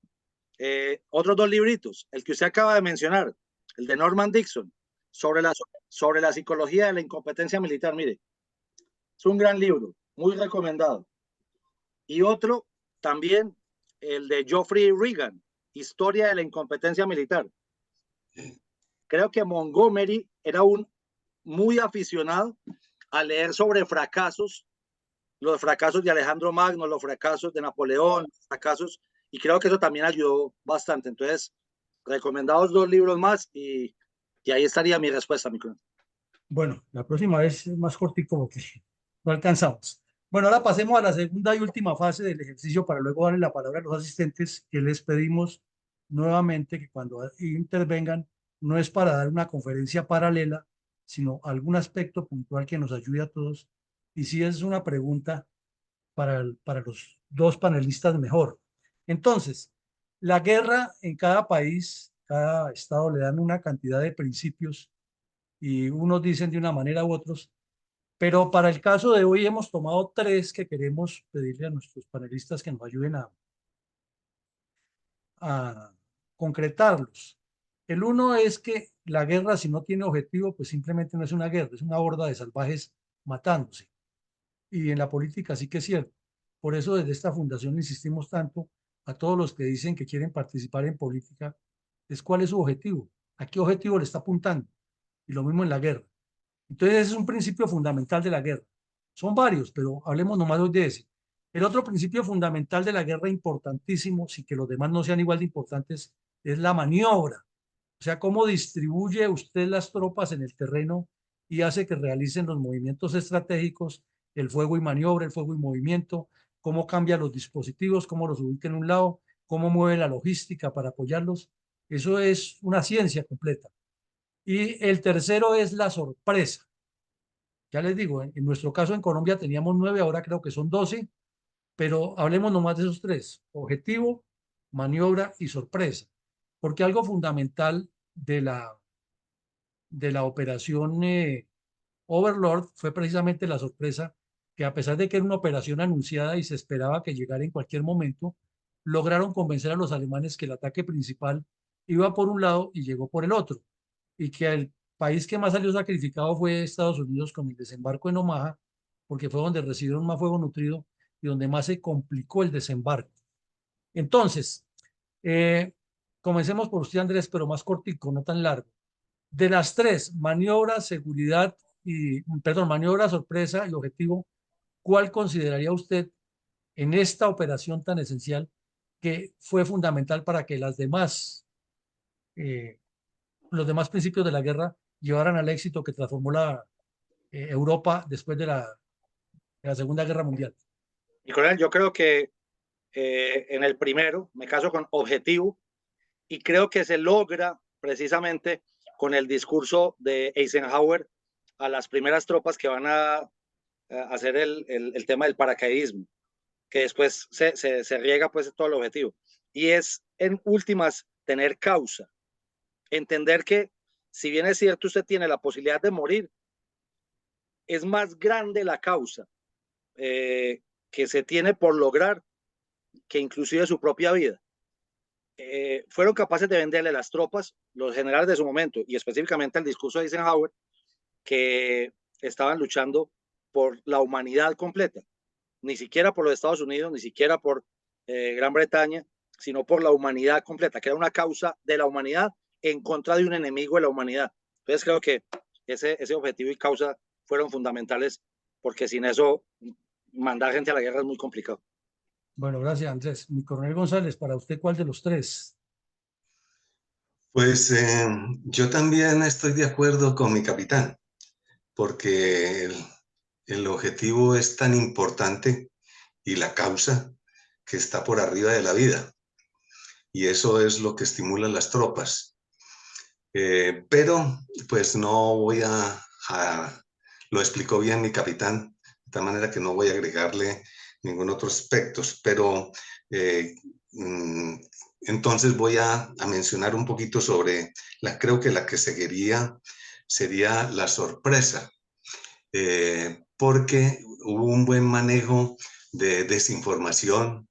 otros dos libritos, el que usted acaba de mencionar, el de Norman Dixon, sobre la psicología de la incompetencia militar, mire, es un gran libro, muy recomendado. Y otro también, el de Geoffrey Reagan, Historia de la incompetencia militar. Creo que Montgomery era un muy aficionado a leer sobre fracasos, los fracasos de Alejandro Magno, los fracasos de Napoleón, fracasos, y creo que eso también ayudó bastante. Entonces, recomendados dos libros más y ahí estaría mi respuesta, mi coronel. Bueno, la próxima vez es más cortico porque no alcanzamos. Bueno, ahora pasemos a la segunda y última fase del ejercicio para luego darle la palabra a los asistentes, que les pedimos nuevamente que cuando intervengan no es para dar una conferencia paralela, sino algún aspecto puntual que nos ayude a todos. Y si es una pregunta para los dos panelistas, mejor. Entonces, la guerra en cada país, cada estado le dan una cantidad de principios y unos dicen de una manera u otros, pero para el caso de hoy hemos tomado tres que queremos pedirle a nuestros panelistas que nos ayuden a concretarlos. El uno es que la guerra, si no tiene objetivo, pues simplemente no es una guerra, es una horda de salvajes matándose. Y en la política sí que es cierto. Por eso desde esta fundación insistimos tanto a todos los que dicen que quieren participar en política, es cuál es su objetivo, a qué objetivo le está apuntando. Y lo mismo en la guerra. Entonces ese es un principio fundamental de la guerra. Son varios, pero hablemos nomás hoy de ese. El otro principio fundamental de la guerra, importantísimo, sin que los demás no sean igual de importantes, es la maniobra. O sea, cómo distribuye usted las tropas en el terreno y hace que realicen los movimientos estratégicos, el fuego y maniobra, el fuego y movimiento, cómo cambia los dispositivos, cómo los ubica en un lado, cómo mueve la logística para apoyarlos. Eso es una ciencia completa. Y el tercero es la sorpresa. Ya les digo, en nuestro caso en Colombia teníamos 9, ahora creo que son 12, pero hablemos nomás de esos tres: objetivo, maniobra y sorpresa. Porque algo fundamental de la operación Overlord fue precisamente la sorpresa, que a pesar de que era una operación anunciada y se esperaba que llegara en cualquier momento, lograron convencer a los alemanes que el ataque principal iba por un lado y llegó por el otro, y que el país que más salió sacrificado fue Estados Unidos con el desembarco en Omaha, porque fue donde recibieron más fuego nutrido y donde más se complicó el desembarco. Entonces, eh, comencemos por usted, Andrés, pero más cortico, no tan largo. De las tres, maniobra, seguridad maniobra, sorpresa y objetivo, ¿cuál consideraría usted en esta operación tan esencial que fue fundamental para que eh, los demás principios de la guerra llevaran al éxito que transformó la Europa después de la Segunda Guerra Mundial? Y con él, yo creo que en el primero me caso con objetivo, y creo que se logra precisamente con el discurso de Eisenhower a las primeras tropas que van a hacer el tema del paracaidismo, que después se riega pues todo el objetivo. Y es en últimas tener causa, entender que si bien es cierto usted tiene la posibilidad de morir, es más grande la causa que se tiene por lograr que inclusive su propia vida. Fueron capaces de venderle las tropas, los generales de su momento, y específicamente el discurso de Eisenhower, que estaban luchando por la humanidad completa, ni siquiera por los Estados Unidos, ni siquiera por Gran Bretaña, sino por la humanidad completa, que era una causa de la humanidad en contra de un enemigo de la humanidad. Entonces creo que ese objetivo y causa fueron fundamentales, porque sin eso mandar gente a la guerra es muy complicado. Bueno, gracias, Andrés. Mi coronel González, para usted, ¿cuál de los tres? Pues yo también estoy de acuerdo con mi capitán, porque el objetivo es tan importante y la causa que está por arriba de la vida. Y eso es lo que estimula las tropas. Pero pues no voy lo explicó bien mi capitán, de tal manera que no voy a agregarle ningún otro aspecto, pero entonces voy a mencionar un poquito sobre, creo que la que seguiría sería la sorpresa, porque hubo un buen manejo de desinformación,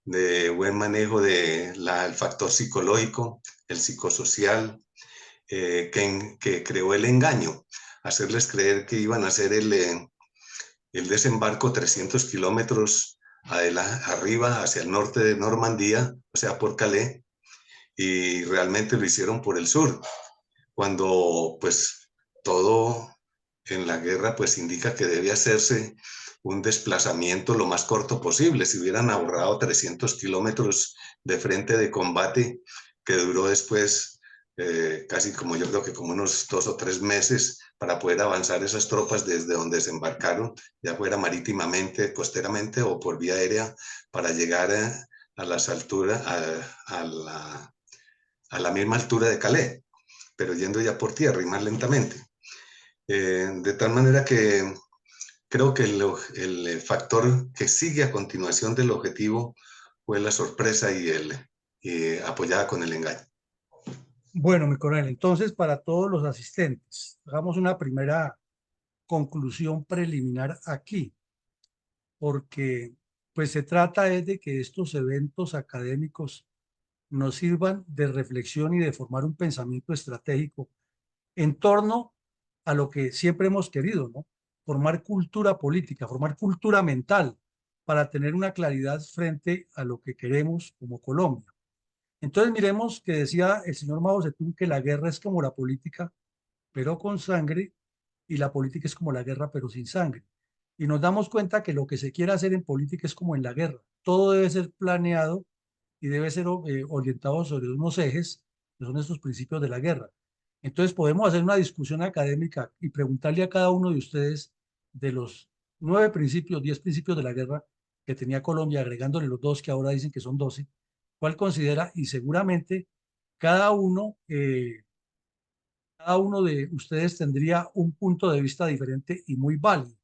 de buen manejo del factor psicológico, el psicosocial, que creó el engaño, hacerles creer que iban a hacer el desembarco 300 kilómetros arriba hacia el norte de Normandía, o sea, por Calais, y realmente lo hicieron por el sur, cuando pues todo en la guerra pues indica que debe hacerse un desplazamiento lo más corto posible. Si hubieran ahorrado 300 kilómetros de frente de combate, que duró después casi como yo creo que como unos 2 o 3 meses para poder avanzar esas tropas desde donde desembarcaron, ya fuera marítimamente, costeramente o por vía aérea, para llegar a las alturas, a la misma altura de Calais, pero yendo ya por tierra y más lentamente. De tal manera que creo que el factor que sigue a continuación del objetivo fue la sorpresa y apoyada con el engaño. Bueno, mi coronel, entonces para todos los asistentes, hagamos una primera conclusión preliminar aquí, porque pues se trata es de que estos eventos académicos nos sirvan de reflexión y de formar un pensamiento estratégico en torno a lo que siempre hemos querido, ¿no? Formar cultura política, formar cultura mental para tener una claridad frente a lo que queremos como Colombia. Entonces miremos que decía el señor Mao Zedong que la guerra es como la política, pero con sangre, y la política es como la guerra, pero sin sangre. Y nos damos cuenta que lo que se quiere hacer en política es como en la guerra. Todo debe ser planeado y debe ser orientado sobre unos ejes, que son estos principios de la guerra. Entonces podemos hacer una discusión académica y preguntarle a cada uno de ustedes de los 9 principios, 10 principios de la guerra que tenía Colombia, agregándole los 2 que ahora dicen que son 12, ¿cuál considera? Y seguramente cada uno cada uno de ustedes tendría un punto de vista diferente y muy válido.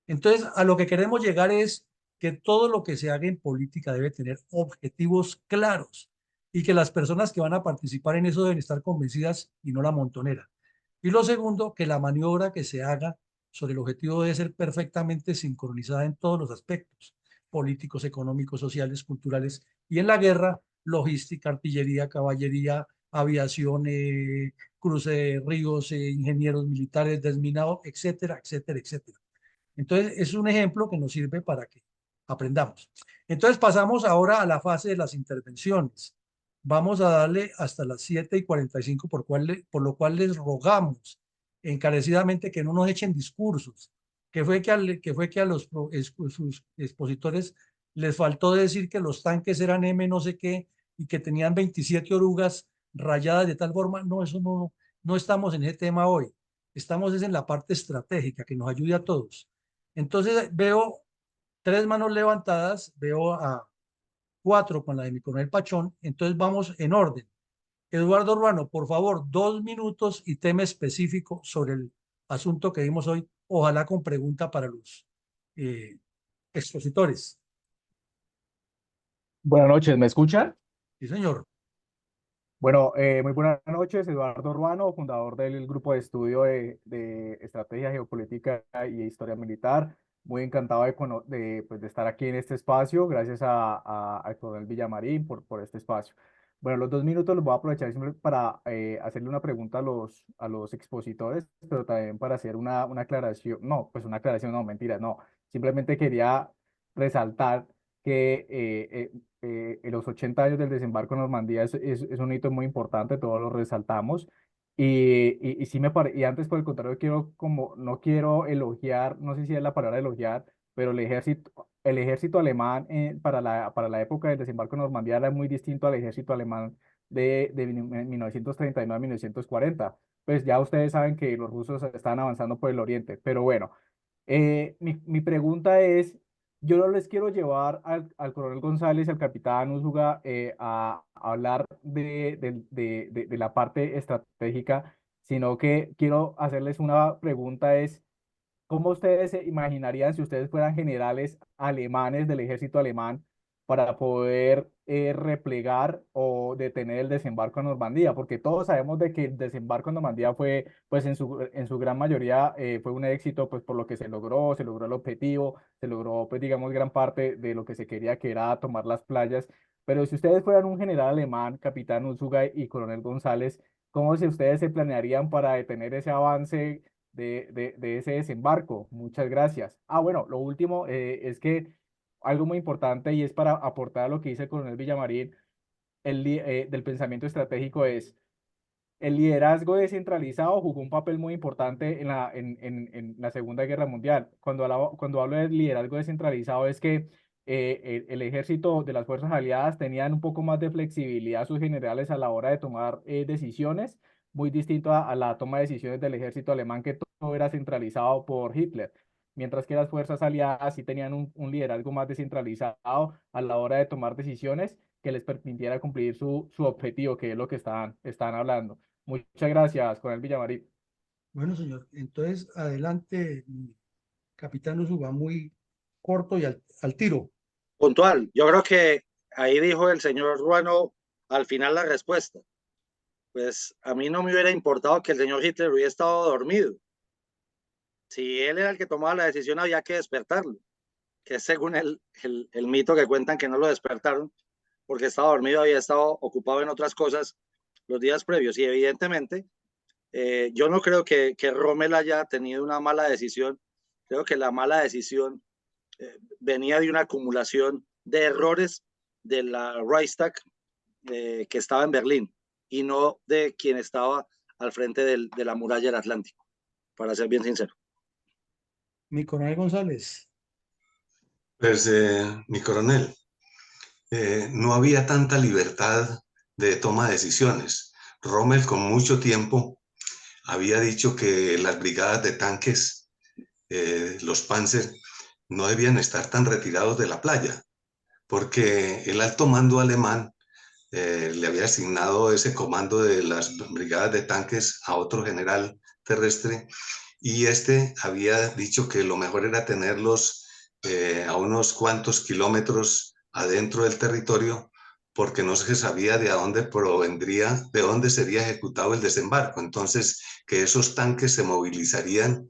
Entonces, a lo que queremos llegar es que todo lo que se haga en política debe tener objetivos claros y que las personas que van a participar en eso deben estar convencidas y no la montonera. Y lo segundo, que la maniobra que se haga sobre el objetivo debe ser perfectamente sincronizada en todos los aspectos, políticos, económicos, sociales, culturales, y en la guerra, logística, artillería, caballería, aviación, cruce de ríos, ingenieros militares, desminado, etcétera, etcétera, etcétera. Entonces, es un ejemplo que nos sirve para que aprendamos. Entonces, pasamos ahora a la fase de las intervenciones. Vamos a darle hasta las 7:45, por lo cual les rogamos encarecidamente que no nos echen discursos, que fue que a sus expositores les faltó decir que los tanques eran M no sé qué y que tenían 27 orugas rayadas de tal forma. No, eso no estamos en ese tema hoy. Estamos es en la parte estratégica que nos ayude a todos. Entonces veo 3 manos levantadas, veo a 4 con la de mi coronel Pachón, entonces vamos en orden. Eduardo Ruano, por favor, 2 minutos y tema específico sobre el asunto que vimos hoy, ojalá con pregunta para los eh, expositores. Buenas noches, ¿me escuchan? Sí, señor. Bueno, muy buenas noches, Eduardo Ruano, fundador del grupo de estudio de estrategia geopolítica y historia militar. Muy encantado pues, de estar aquí en este espacio. Gracias al coronel Villamarín por este espacio. Bueno, los 2 minutos los voy a aprovechar siempre para hacerle una pregunta a los expositores, pero también para hacer una aclaración. No, pues una aclaración, no, mentira, no. Simplemente quería resaltar que en los 80 años del desembarco en Normandía es un hito muy importante, todos lo resaltamos. Y sí y antes, por el contrario, no quiero elogiar, no sé si es la palabra elogiar, pero el ejército alemán para la época del desembarco en Normandía era muy distinto al ejército alemán de 1939 a 1940. Pues ya ustedes saben que los rusos están avanzando por el oriente, pero bueno, mi pregunta es, yo no les quiero llevar al coronel González y al capitán Úsuga a hablar de la parte estratégica, sino que quiero hacerles una pregunta, es, ¿cómo ustedes se imaginarían si ustedes fueran generales alemanes del ejército alemán para poder replegar o detener el desembarco en Normandía? Porque todos sabemos de que el desembarco en Normandía fue, pues en su gran mayoría fue un éxito, pues por lo que se logró el objetivo, se logró, pues digamos, gran parte de lo que se quería, que era tomar las playas. Pero si ustedes fueran un general alemán, capitán Unzuga y coronel González, ¿cómo ustedes se planearían para detener ese avance de ese desembarco? Muchas gracias. Ah, bueno, lo último es que algo muy importante y es para aportar a lo que dice el coronel Villamarín del pensamiento estratégico es el liderazgo descentralizado jugó un papel muy importante en la Segunda Guerra Mundial. Cuando hablo de liderazgo descentralizado es que el ejército de las fuerzas aliadas tenían un poco más de flexibilidad sus generales a la hora de tomar decisiones, muy distinto a la toma de decisiones del ejército alemán, que todo era centralizado por Hitler. Mientras que las fuerzas aliadas sí tenían un liderazgo más descentralizado a la hora de tomar decisiones que les permitiera cumplir su objetivo, que es lo que están hablando. Muchas gracias, coronel Villamarín. Bueno, señor. Entonces, adelante, mi capitán Usuga, muy corto y al tiro. Puntual. Yo creo que ahí dijo el señor Ruano al final la respuesta. Pues a mí no me hubiera importado que el señor Hitler hubiera estado dormido. Si él era el que tomaba la decisión, había que despertarlo, que es según el mito que cuentan que no lo despertaron porque estaba dormido, había estado ocupado en otras cosas los días previos. Y evidentemente, yo no creo que Rommel haya tenido una mala decisión. Creo que la mala decisión venía de una acumulación de errores de la Reichstag que estaba en Berlín y no de quien estaba al frente de la muralla del Atlántico, para ser bien sincero. Mi coronel González. Pues, mi coronel, no había tanta libertad de toma de decisiones. Rommel con mucho tiempo había dicho que las brigadas de tanques, los Panzer, no debían estar tan retirados de la playa, porque el alto mando alemán le había asignado ese comando de las brigadas de tanques a otro general terrestre, y este había dicho que lo mejor era tenerlos a unos cuantos kilómetros adentro del territorio, porque no se sabía de dónde provendría, de dónde sería ejecutado el desembarco. Entonces, que esos tanques se movilizarían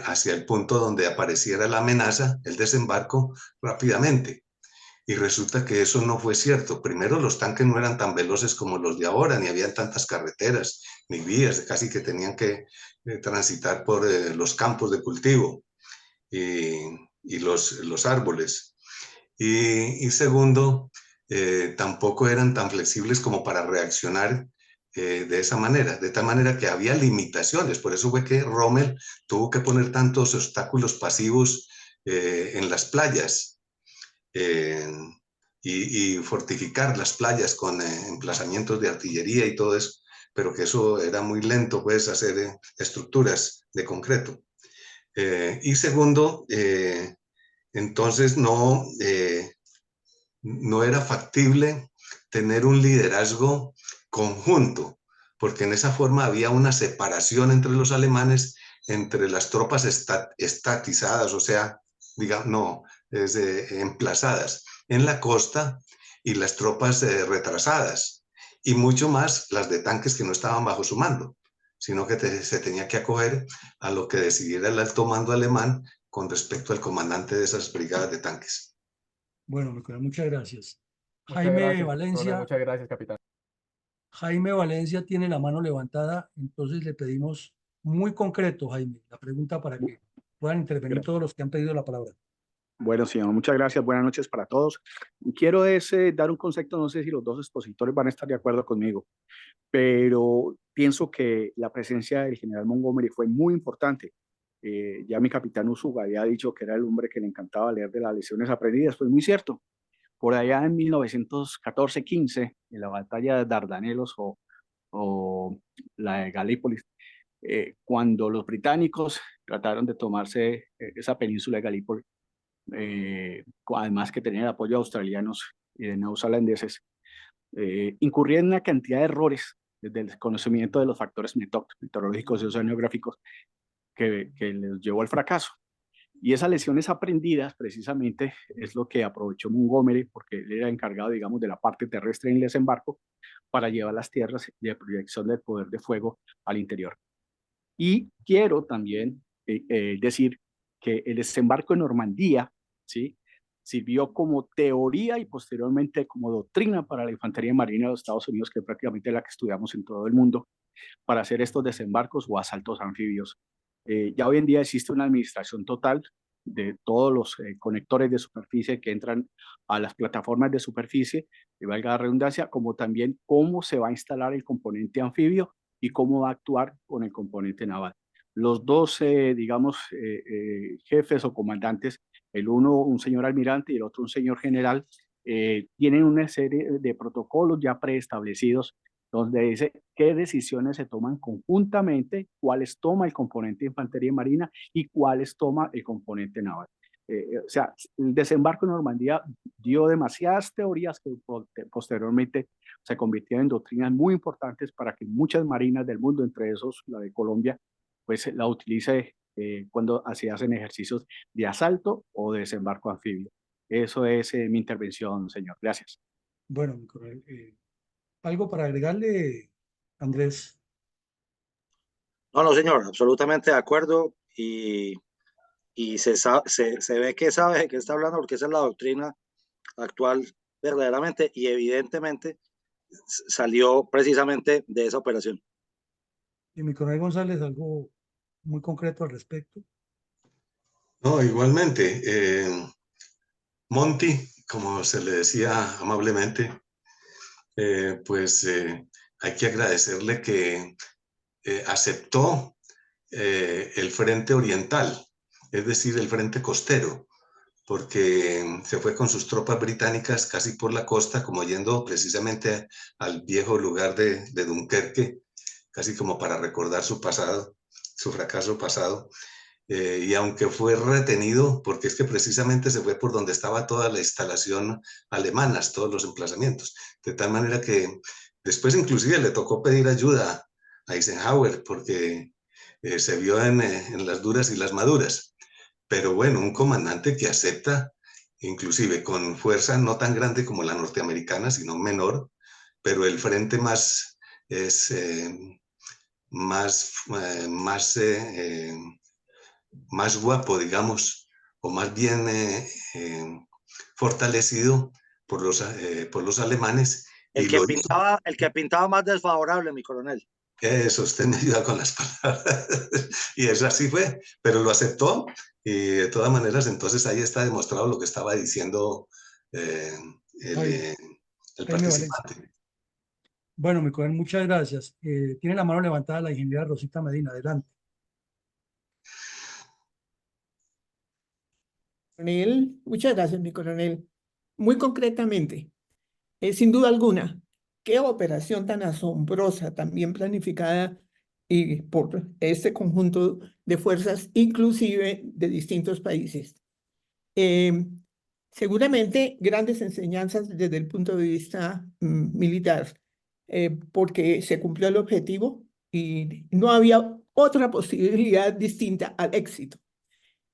hacia el punto donde apareciera la amenaza, el desembarco, rápidamente. Y resulta que eso no fue cierto. Primero, los tanques no eran tan veloces como los de ahora, ni habían tantas carreteras, ni vías, casi que tenían que transitar por los campos de cultivo y los árboles. Y segundo, tampoco eran tan flexibles como para reaccionar de esa manera, de tal manera que había limitaciones. Por eso fue que Rommel tuvo que poner tantos obstáculos pasivos en las playas y fortificar las playas con emplazamientos de artillería y todo eso, pero que eso era muy lento, pues, hacer estructuras de concreto. Y segundo, entonces no era factible tener un liderazgo conjunto, porque en esa forma había una separación entre los alemanes, entre las tropas estatizadas, o sea, digamos, no, emplazadas en la costa, y las tropas retrasadas, y mucho más las de tanques que no estaban bajo su mando, sino que se tenía que acoger a lo que decidiera el alto mando alemán con respecto al comandante de esas brigadas de tanques. Bueno, mi coronel, muchas gracias. Muchas Jaime gracias, coronel, Valencia, muchas gracias, capitán. Jaime Valencia tiene la mano levantada, entonces le pedimos muy concreto, Jaime, la pregunta para que puedan intervenir todos los que han pedido la palabra. Bueno, señor, muchas gracias. Buenas noches para todos. Quiero dar un concepto, no sé si los dos expositores van a estar de acuerdo conmigo, pero pienso que la presencia del general Montgomery fue muy importante. Ya mi capitán Usuga había dicho que era el hombre que le encantaba leer de las lecciones aprendidas, pues muy cierto. Por allá en 1914-15, en la batalla de Dardanelos o la de Galípolis, cuando los británicos trataron de tomarse esa península de Galípolis, además que tenían el apoyo de australianos y de neozelandeses, incurrían en una cantidad de errores desde el desconocimiento de los factores meteorológicos y oceanográficos que les llevó al fracaso. Y esas lecciones aprendidas precisamente es lo que aprovechó Montgomery, porque él era encargado, digamos, de la parte terrestre en el desembarco para llevar las tierras de proyección del poder de fuego al interior. Y quiero también decir que el desembarco en Normandía, ¿sí?, sirvió como teoría y posteriormente como doctrina para la infantería marina de los Estados Unidos, que es prácticamente la que estudiamos en todo el mundo, para hacer estos desembarcos o asaltos anfibios. Ya hoy en día existe una administración total de todos los conectores de superficie que entran a las plataformas de superficie, y valga la redundancia, como también cómo se va a instalar el componente anfibio y cómo va a actuar con el componente naval. Los dos, digamos, jefes o comandantes, el uno un señor almirante y el otro un señor general, tienen una serie de protocolos ya preestablecidos donde dice qué decisiones se toman conjuntamente, cuáles toma el componente de infantería marina y cuáles toma el componente naval. O sea, el desembarco en Normandía dio demasiadas teorías que posteriormente se convirtieron en doctrinas muy importantes para que muchas marinas del mundo, entre esos la de Colombia, pues la utilice cuando se hacen ejercicios de asalto o de desembarco anfibio. Eso es mi intervención, señor. Gracias. Bueno, mi coronel, ¿algo para agregarle, Andrés? No, no, señor, absolutamente de acuerdo, y se ve que sabe de qué está hablando, porque esa es la doctrina actual verdaderamente, y evidentemente salió precisamente de esa operación. Y mi coronel González, algo muy concreto al respecto. No, igualmente, Monty, como se le decía amablemente, pues hay que agradecerle que aceptó el frente oriental, es decir, el frente costero, porque se fue con sus tropas británicas casi por la costa, como yendo precisamente al viejo lugar de Dunkerque, casi como para recordar su pasado, su fracaso pasado. y aunque fue retenido, porque es que precisamente se fue por donde estaba toda la instalación alemana, todos los emplazamientos, de tal manera que después inclusive le tocó pedir ayuda a Eisenhower, porque se vio en las duras y las maduras. Pero bueno, un comandante que acepta, inclusive con fuerza no tan grande como la norteamericana, sino menor, pero el frente más es más guapo, digamos, o más bien fortalecido por los alemanes, y lo hizo. El que pintaba más desfavorable, mi coronel. Eso, usted me ayuda con las palabras. Y eso así fue, pero lo aceptó, y de todas maneras, entonces ahí está demostrado lo que estaba diciendo el, Jaime, el Jaime Valencia. participante. Bueno, mi coronel, muchas gracias. Tiene la mano levantada la ingeniera Rosita Medina. Adelante. Coronel, muchas gracias, mi coronel. Muy concretamente, sin duda alguna, qué operación tan asombrosa, tan bien planificada y por este conjunto de fuerzas, inclusive de distintos países. Seguramente grandes enseñanzas desde el punto de vista militar, porque se cumplió el objetivo y no había otra posibilidad distinta al éxito.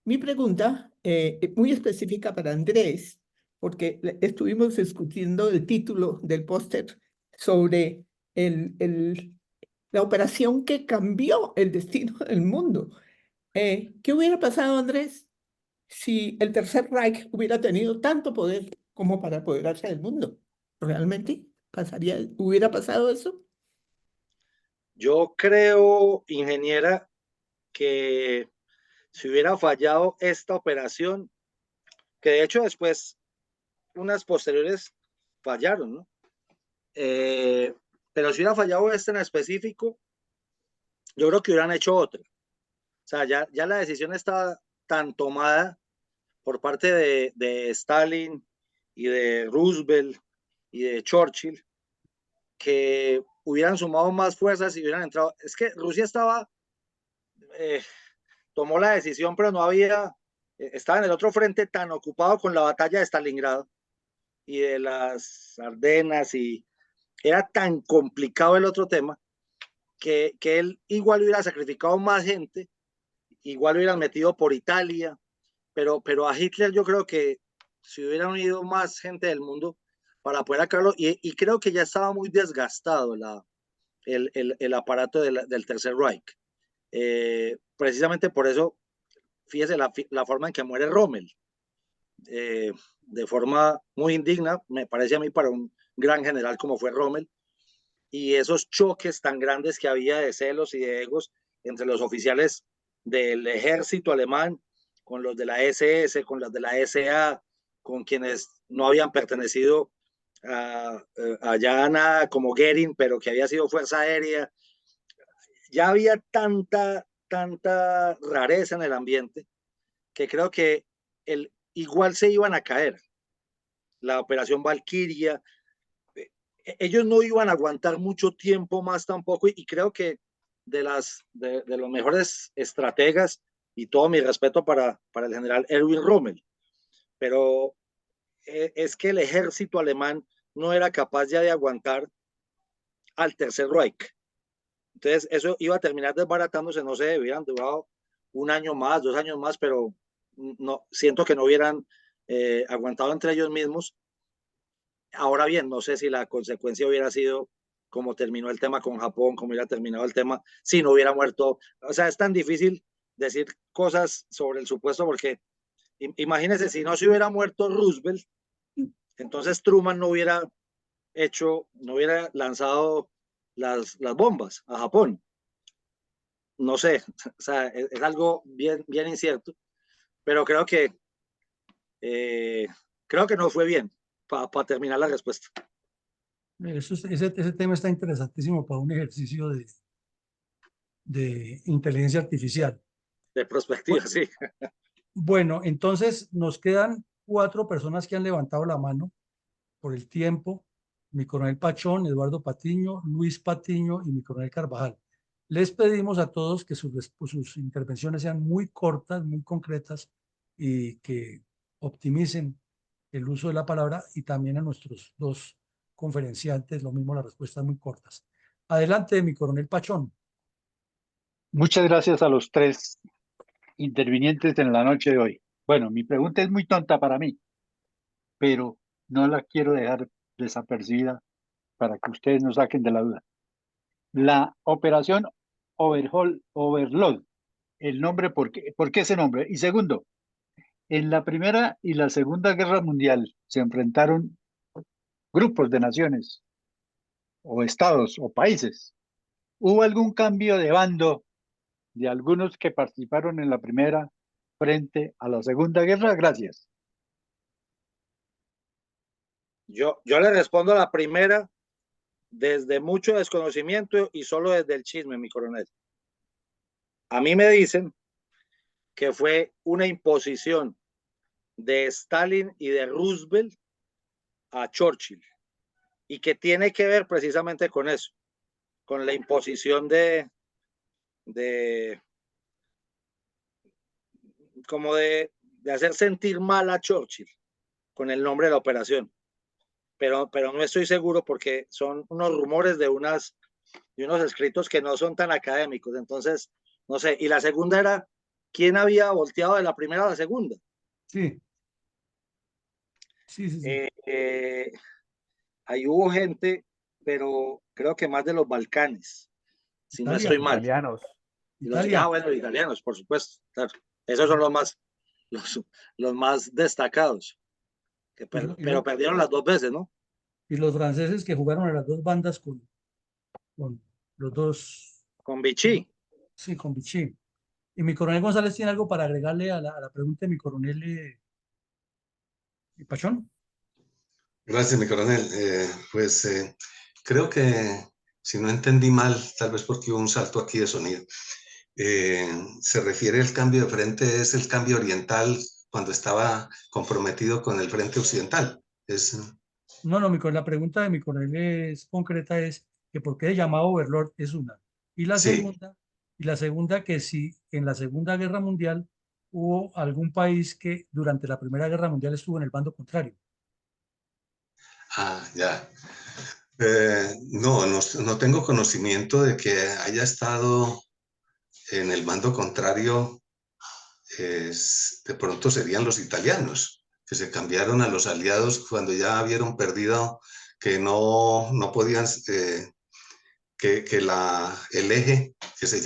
Mi pregunta es muy específica para Andrés, porque estuvimos discutiendo el título del póster sobre la operación que cambió el destino del mundo. ¿Qué hubiera pasado, Andrés, si el Tercer Reich hubiera tenido tanto poder como para apoderarse del mundo? ¿Realmente hubiera pasado eso? Yo creo, ingeniera, que si hubiera fallado esta operación, que de hecho después unas posteriores fallaron, ¿no? Pero si hubiera fallado esta en específico, yo creo que hubieran hecho otra. O sea, ya la decisión estaba tan tomada por parte de Stalin y de Roosevelt y de Churchill, que hubieran sumado más fuerzas y hubieran entrado. Es que Rusia tomó la decisión, pero no había, estaba en el otro frente tan ocupado con la batalla de Stalingrado y de las Ardenas, y era tan complicado el otro tema que él igual hubiera sacrificado más gente, igual hubieran metido por Italia, pero a Hitler yo creo que si hubieran unido más gente del mundo para poder acabarlo, y creo que ya estaba muy desgastado el aparato del Tercer Reich. Precisamente por eso, fíjese la forma en que muere Rommel, de forma muy indigna, me parece a mí, para un gran general como fue Rommel, y esos choques tan grandes que había de celos y de egos entre los oficiales del ejército alemán, con los de la SS, con los de la SA, con quienes no habían pertenecido allá a nada, como Goering, pero que había sido fuerza aérea. Ya había tanta rareza en el ambiente que creo que igual se iban a caer. La operación Valkyria, ellos no iban a aguantar mucho tiempo más tampoco, y creo que de los mejores estrategas, y todo mi respeto para el general Erwin Rommel, pero es que el ejército alemán no era capaz ya de aguantar al Tercer Reich. Entonces eso iba a terminar desbaratándose, no sé, hubieran durado un año más, 2 años más, pero no, siento que no hubieran aguantado entre ellos mismos. Ahora bien, no sé si la consecuencia hubiera sido como terminó el tema con Japón, como hubiera terminado el tema si no hubiera muerto. O sea, es tan difícil decir cosas sobre el supuesto, porque imagínense, si no se hubiera muerto Roosevelt, entonces Truman no hubiera lanzado las bombas a Japón. No sé, o sea, es algo bien incierto, pero creo que no fue bien para terminar la respuesta. Ese tema está interesantísimo para un ejercicio de inteligencia artificial. De perspectiva, sí. Bueno, entonces nos quedan 4 personas que han levantado la mano por el tiempo: mi coronel Pachón, Eduardo Patiño, Luis Patiño y mi coronel Carvajal. Les pedimos a todos que sus intervenciones sean muy cortas, muy concretas y que optimicen el uso de la palabra, y también a nuestros dos conferenciantes, lo mismo, las respuestas muy cortas. Adelante, mi coronel Pachón. Muchas gracias a los tres intervinientes en la noche de hoy. Bueno, mi pregunta es muy tonta para mí, pero no la quiero dejar desapercibida para que ustedes no saquen de la duda. La operación Overlord, el nombre, ¿por qué ese nombre? Y segundo, en la Primera y la Segunda Guerra Mundial se enfrentaron grupos de naciones o estados o países. ¿Hubo algún cambio de bando de algunos que participaron en la primera frente a la Segunda Guerra? Gracias. Yo le respondo a la primera desde mucho desconocimiento y solo desde el chisme, mi coronel. A mí me dicen que fue una imposición de Stalin y de Roosevelt a Churchill, y que tiene que ver precisamente con eso, con la imposición como de hacer sentir mal a Churchill con el nombre de la operación. Pero no estoy seguro porque son unos rumores de unos escritos que no son tan académicos. Entonces, no sé. Y la segunda era, ¿quién había volteado de la primera a la segunda? Sí. Sí. Ahí hubo gente, pero creo que más de los Balcanes, si no Italia. estoy mal. Italianos. Italia. Bueno, los italianos, por supuesto. Claro. Esos son los más destacados. Pero perdieron las dos veces, ¿no? Y los franceses que jugaron a las dos bandas con los dos. Con Vichy. Sí, con Vichy. Y mi coronel González tiene algo para agregarle a la pregunta de mi coronel Pachón. Gracias, mi coronel. Creo que si no entendí mal, tal vez porque hubo un salto aquí de sonido, se refiere al cambio de frente, es el cambio oriental cuando estaba comprometido con el frente occidental. No, la pregunta de mi coronel es concreta, es que por qué el llamado Overlord es una. Y la Sí. segunda, que si en la Segunda Guerra Mundial hubo algún país que durante la Primera Guerra Mundial estuvo en el bando contrario. Ah, ya. No tengo conocimiento de que haya estado en el bando contrario. De pronto serían los italianos, que se cambiaron a los aliados cuando ya vieron perdido, que no podían, el eje que se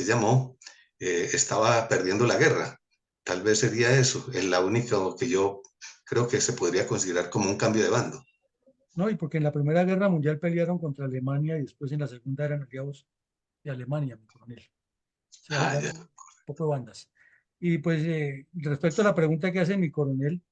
llamó, estaba perdiendo la guerra. Tal vez sería eso, es la única que yo creo que se podría considerar como un cambio de bando. No, y porque en la Primera Guerra Mundial pelearon contra Alemania y después en la Segunda eran aliados de Alemania, mi coronel. O sea, eran un poco de bandas. Y pues respecto a la pregunta que hace mi coronel,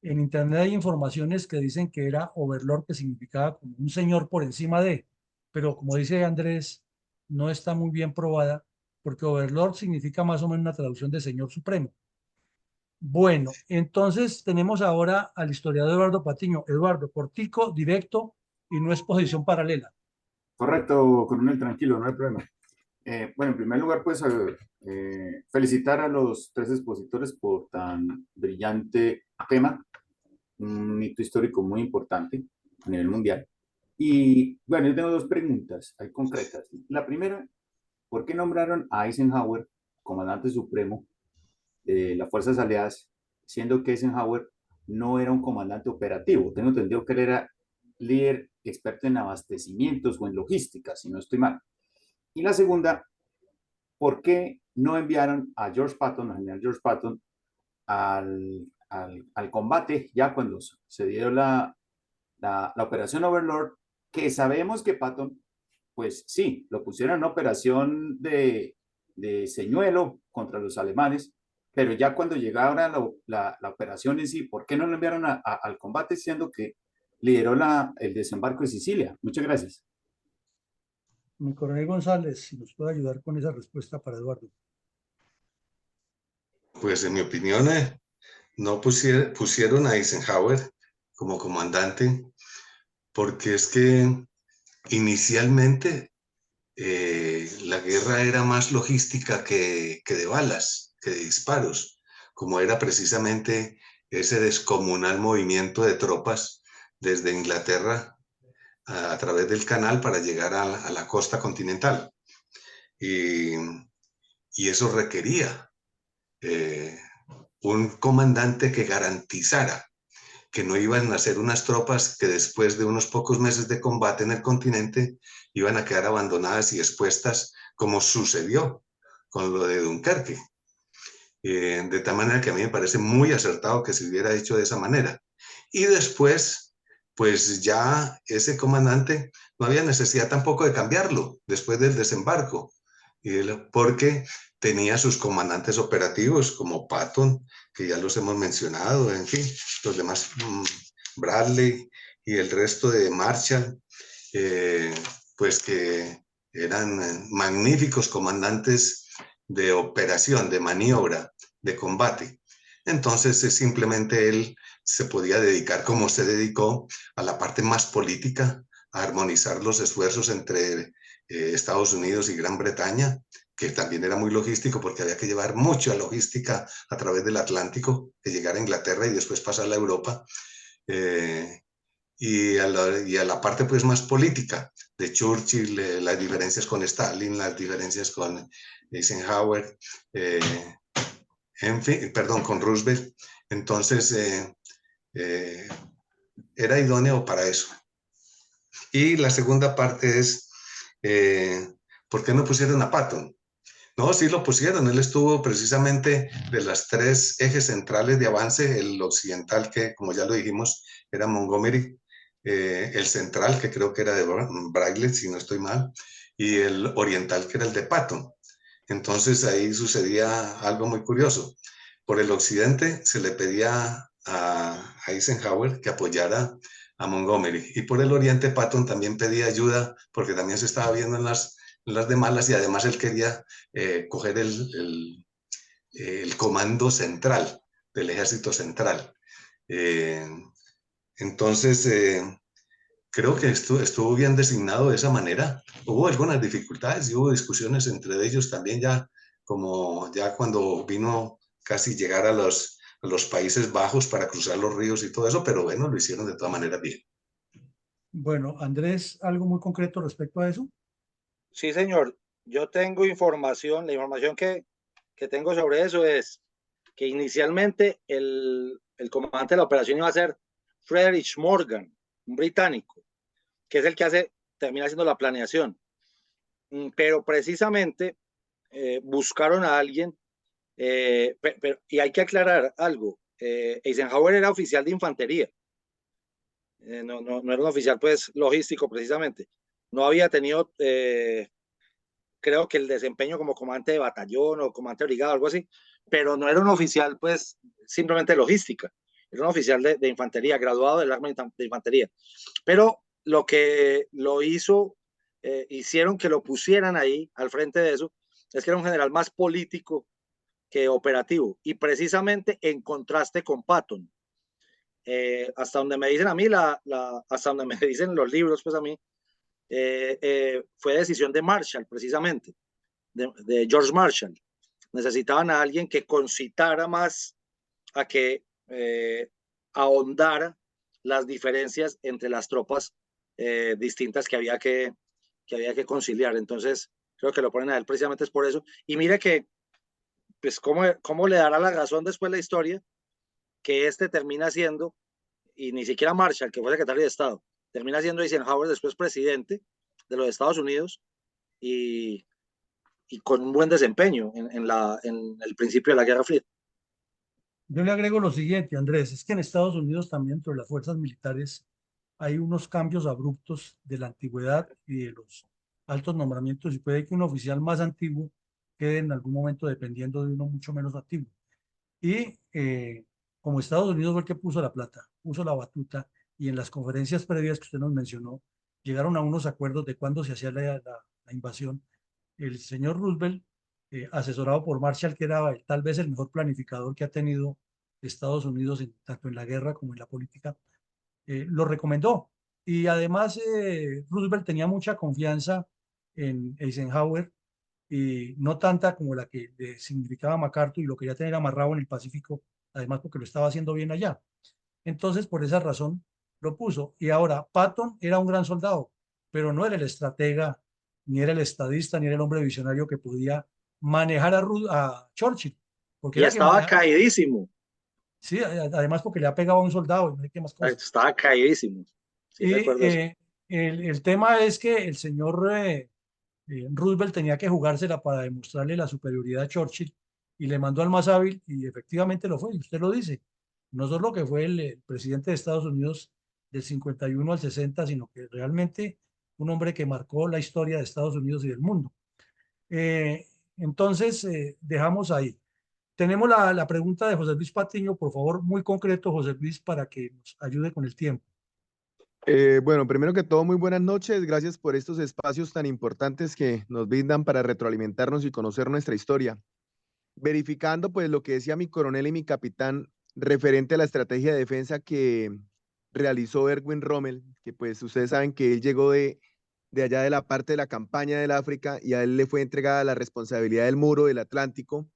en internet hay informaciones que dicen que era Overlord, que significaba como un señor por encima de, pero como dice Andrés, no está muy bien probada, porque Overlord significa más o menos una traducción de señor supremo. Bueno, entonces tenemos ahora al historiador Eduardo Patiño. Eduardo, cortico, directo y no es posición paralela. Correcto, coronel, tranquilo, no hay problema. Bueno, en primer lugar, pues felicitar a los tres expositores por tan brillante tema, un hito histórico muy importante a nivel mundial. Y bueno, yo tengo dos preguntas ahí concretas. La primera, ¿por qué nombraron a Eisenhower comandante supremo de las Fuerzas Aliadas, siendo que Eisenhower no era un comandante operativo? Tengo entendido que él era líder experto en abastecimientos o en logística, si no estoy mal. Y la segunda, ¿por qué no enviaron a George Patton, al general George Patton, al combate ya cuando se dio la operación Overlord, que sabemos que Patton, pues sí, lo pusieron en una operación de señuelo contra los alemanes, pero ya cuando llegara la operación en sí, ¿por qué no lo enviaron al combate, siendo que lideró el desembarco de Sicilia? Muchas gracias. Mi coronel González, si nos puede ayudar con esa respuesta para Eduardo. Pues en mi opinión, no pusieron a Eisenhower como comandante porque es que inicialmente la guerra era más logística que de balas, que de disparos, como era precisamente ese descomunal movimiento de tropas desde Inglaterra a través del canal para llegar a la costa continental. Y eso requería un comandante que garantizara que no iban a ser unas tropas que después de unos pocos meses de combate en el continente iban a quedar abandonadas y expuestas, como sucedió con lo de Dunkerque. De tal manera que a mí me parece muy acertado que se hubiera hecho de esa manera. Y después, pues ya ese comandante no había necesidad tampoco de cambiarlo después del desembarco, porque tenía sus comandantes operativos como Patton, que ya los hemos mencionado, en fin, los demás, Bradley y el resto de Marshall, pues que eran magníficos comandantes de operación, de maniobra, de combate. Entonces simplemente él se podía dedicar, como se dedicó, a la parte más política, a armonizar los esfuerzos entre Estados Unidos y Gran Bretaña, que también era muy logístico porque había que llevar mucha logística a través del Atlántico, que llegara a Inglaterra y después pasar a Europa. Y a la parte pues más política de Churchill, las diferencias con Stalin, las diferencias con Eisenhower, en fin, perdón, con Roosevelt. Entonces, era idóneo para eso. Y la segunda parte es, ¿por qué no pusieron a Patton? No, sí lo pusieron. Él estuvo precisamente de las tres ejes centrales de avance, el occidental, que como ya lo dijimos, era Montgomery, el central, que creo que era de Bradley, si no estoy mal, y el oriental, que era el de Patton. Entonces ahí sucedía algo muy curioso. Por el occidente se le pedía a Eisenhower que apoyara a Montgomery, y por el oriente Patton también pedía ayuda porque también se estaba viendo en las de malas, y además él quería coger el comando central del ejército central. Entonces, creo que estuvo bien designado de esa manera. Hubo algunas dificultades y hubo discusiones entre ellos también, como ya cuando vino casi llegar a los Países Bajos para cruzar los ríos y todo eso, pero bueno, lo hicieron de todas maneras bien. Bueno, Andrés, ¿algo muy concreto respecto a eso? Sí, señor. Yo tengo información, la información que tengo sobre eso es que inicialmente el comandante de la operación iba a ser Frederick Morgan, un británico, que es el que termina haciendo la planeación. Pero precisamente buscaron a alguien, y hay que aclarar algo. Eisenhower era oficial de infantería, no era un oficial pues logístico precisamente. No había tenido, creo que el desempeño como comandante de batallón o comandante de brigada, algo así, pero no era un oficial pues simplemente logística, era un oficial de infantería, graduado del arma de infantería. Pero lo que lo hicieron que lo pusieran ahí al frente de eso, es que era un general más político que operativo, y precisamente en contraste con Patton. Hasta donde me dicen a mí, hasta donde me dicen los libros, pues a mí, fue decisión de Marshall, precisamente, de George Marshall. Necesitaban a alguien que concitara más, a que ahondara las diferencias entre las tropas distintas que había que conciliar. Entonces, creo que lo ponen a él precisamente es por eso. Y mire que, pues, ¿cómo le dará la razón después la historia? Que termina siendo, y ni siquiera Marshall, que fue secretario de Estado, termina siendo Eisenhower después presidente de los Estados Unidos, y con un buen desempeño en el principio de la Guerra Fría. Yo le agrego lo siguiente, Andrés, es que en Estados Unidos también, dentro de las fuerzas militares, hay unos cambios abruptos de la antigüedad y de los altos nombramientos, y puede que un oficial más antiguo quede en algún momento dependiendo de uno mucho menos antiguo. Y como Estados Unidos fue el que puso la plata, puso la batuta, y en las conferencias previas que usted nos mencionó, llegaron a unos acuerdos de cuándo se hacía la invasión. El señor Roosevelt, asesorado por Marshall, que era tal vez el mejor planificador que ha tenido Estados Unidos tanto en la guerra como en la política, lo recomendó. Y además Roosevelt tenía mucha confianza en Eisenhower, y no tanta como la que le significaba MacArthur y lo quería tener amarrado en el Pacífico, además porque lo estaba haciendo bien allá. Entonces, por esa razón lo puso. Y ahora, Patton era un gran soldado, pero no era el estratega, ni era el estadista, ni era el hombre visionario que podía manejar a Churchill, porque Y era que estaba manejaba, caídísimo, sí, además porque le ha pegado a un soldado y no sé qué más cosas. estaba caídísimo. Sí, Y recuerdo eso. el tema es que el señor Roosevelt tenía que jugársela para demostrarle la superioridad a Churchill y le mandó al más hábil y efectivamente lo fue, y usted lo dice. No solo que fue el presidente de Estados Unidos del 51 al 60, sino que realmente un hombre que marcó la historia de Estados Unidos y del mundo. Eh, entonces, dejamos ahí. Tenemos la pregunta de José Luis Patiño, por favor, muy concreto, José Luis, para que nos ayude con el tiempo. Bueno, primero que todo, muy buenas noches. Gracias por estos espacios tan importantes que nos brindan para retroalimentarnos y conocer nuestra historia. Verificando pues lo que decía mi coronel y mi capitán referente a la estrategia de defensa que realizó Erwin Rommel, que pues ustedes saben que él llegó de allá de la parte de la campaña del África y a él le fue entregada la responsabilidad del muro del Atlántico.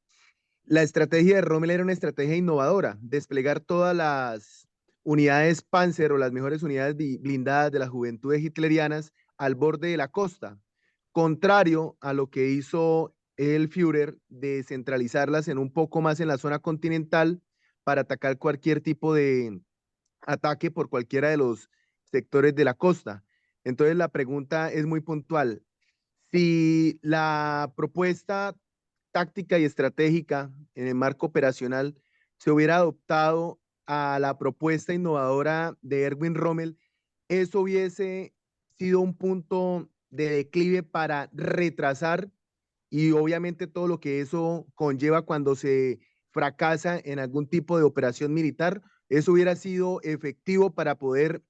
La estrategia de Rommel era una estrategia innovadora, desplegar todas las unidades Panzer o las mejores unidades blindadas de las juventudes hitlerianas al borde de la costa, contrario a lo que hizo el Führer de centralizarlas en un poco más en la zona continental para atacar cualquier tipo de ataque por cualquiera de los sectores de la costa. Entonces la pregunta es muy puntual. Si la propuesta táctica y estratégica en el marco operacional se hubiera adoptado a la propuesta innovadora de Erwin Rommel, eso hubiese sido un punto de declive para retrasar y obviamente todo lo que eso conlleva cuando se fracasa en algún tipo de operación militar, eso hubiera sido efectivo para poder,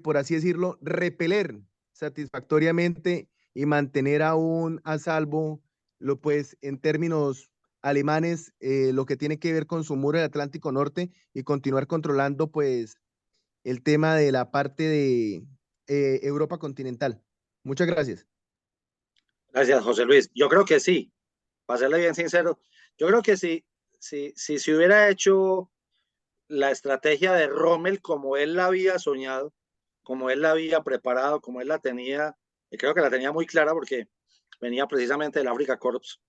por así decirlo, repeler satisfactoriamente y mantener aún a salvo, pues en términos alemanes, lo que tiene que ver con su muro del Atlántico Norte y continuar controlando pues el tema de la parte de Europa continental. Muchas gracias. Gracias, José Luis. Yo creo que sí, para serle bien sincero, yo creo que sí, si se hubiera hecho la estrategia de Rommel como él la había soñado, como él la había preparado, como él la tenía, y creo que la tenía muy clara porque venía precisamente del Africa Corps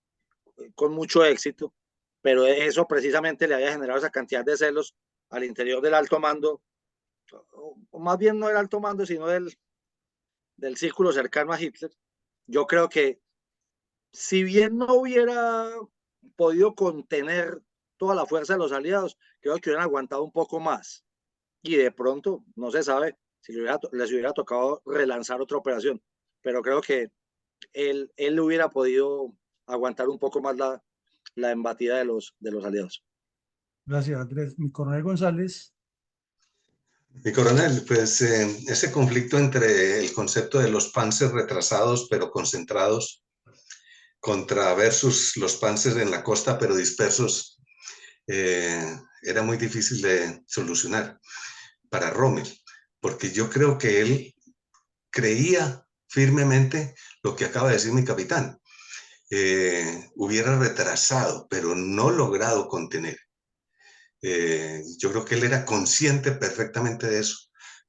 con mucho éxito, pero eso precisamente le había generado esa cantidad de celos al interior del alto mando, o más bien no del alto mando, sino del círculo cercano a Hitler. Yo creo que si bien no hubiera podido contener toda la fuerza de los aliados, creo que hubieran aguantado un poco más. Y de pronto, no se sabe si les hubiera tocado relanzar otra operación, pero creo que él hubiera podido aguantar un poco más la embatida de los aliados. Gracias, Andrés. Mi coronel González. Mi coronel, pues ese conflicto entre el concepto de los panzers retrasados pero concentrados contra versus los panzers en la costa pero dispersos era muy difícil de solucionar para Rommel, porque yo creo que él creía firmemente lo que acaba de decir mi capitán. Hubiera retrasado, pero no logrado contener. Yo creo que él era consciente perfectamente de eso,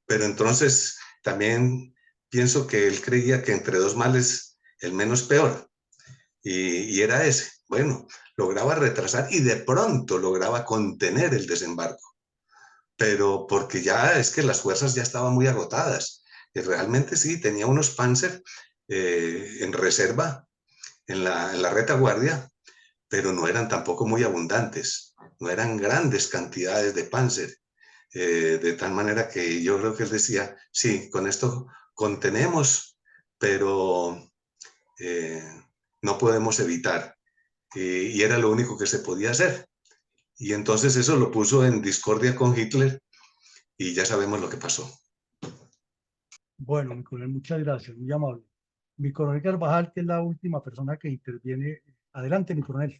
pero entonces también pienso que él creía que entre dos males el menos peor, y era ese. Bueno, lograba retrasar y de pronto lograba contener el desembarco, pero porque ya es que las fuerzas ya estaban muy agotadas. Y realmente sí, tenía unos Panzer en reserva en la retaguardia, pero no eran tampoco muy abundantes, no eran grandes cantidades de Panzer, de tal manera que yo creo que él decía, sí, con esto contenemos, pero no podemos evitar, y era lo único que se podía hacer. Y entonces eso lo puso en discordia con Hitler y ya sabemos lo que pasó. Bueno, mi coronel, muchas gracias, muy amable. Mi coronel Carvajal, que es la última persona que interviene. Adelante, mi coronel.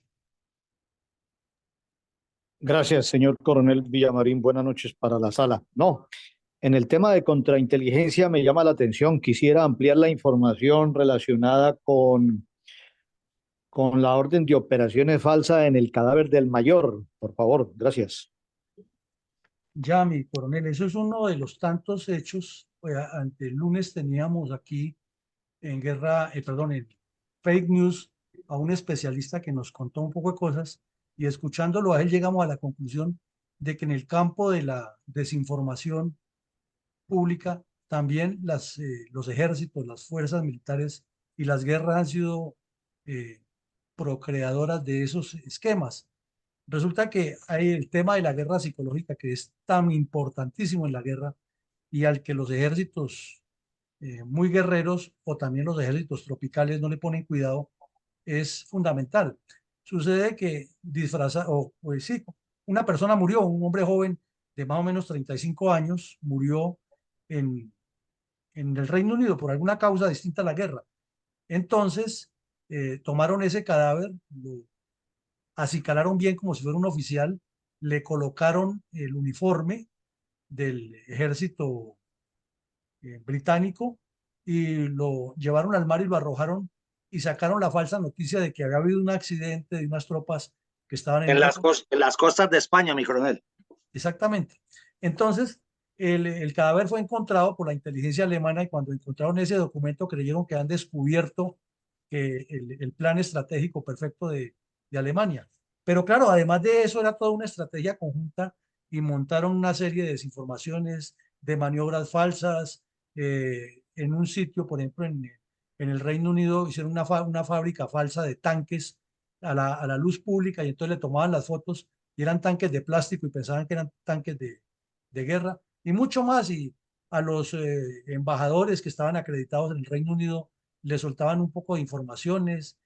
Gracias, señor coronel Villamarín. Buenas noches para la sala. No, En el tema de contrainteligencia me llama la atención. Quisiera ampliar la información relacionada con la orden de operaciones falsa en el cadáver del mayor. Por favor, gracias. Ya, mi coronel, eso es uno de los tantos hechos. Ante el lunes teníamos aquí en perdón, en fake news a un especialista que nos contó un poco de cosas y escuchándolo a él llegamos a la conclusión de que en el campo de la desinformación pública también los ejércitos, las fuerzas militares y las guerras han sido eh, procreadoras de esos esquemas. Resulta que hay el tema de la guerra psicológica que es tan importantísimo en la guerra y al que los ejércitos muy guerreros o también los ejércitos tropicales no le ponen cuidado, es fundamental. Sucede que pues sí, una persona murió, un hombre joven de más o menos 35 años, murió en, en el Reino Unido por alguna causa distinta a la guerra. Entonces, tomaron ese cadáver, lo acicalaron bien como si fuera un oficial, le colocaron el uniforme del ejército británico y lo llevaron al mar y lo arrojaron y sacaron la falsa noticia de que había habido un accidente de unas tropas que estaban en En las costas de España, mi coronel. Exactamente. Entonces, el cadáver fue encontrado por la inteligencia alemana y cuando encontraron ese documento creyeron que han descubierto que el plan estratégico perfecto de Alemania. Pero claro, además de eso era toda una estrategia conjunta y montaron una serie de desinformaciones, de maniobras falsas. En un sitio, por ejemplo, en el Reino Unido, hicieron una fábrica falsa de tanques a la luz pública y entonces le tomaban las fotos y eran tanques de plástico y pensaban que eran tanques de guerra y mucho más. Y a los embajadores que estaban acreditados en el Reino Unido les soltaban un poco de informaciones.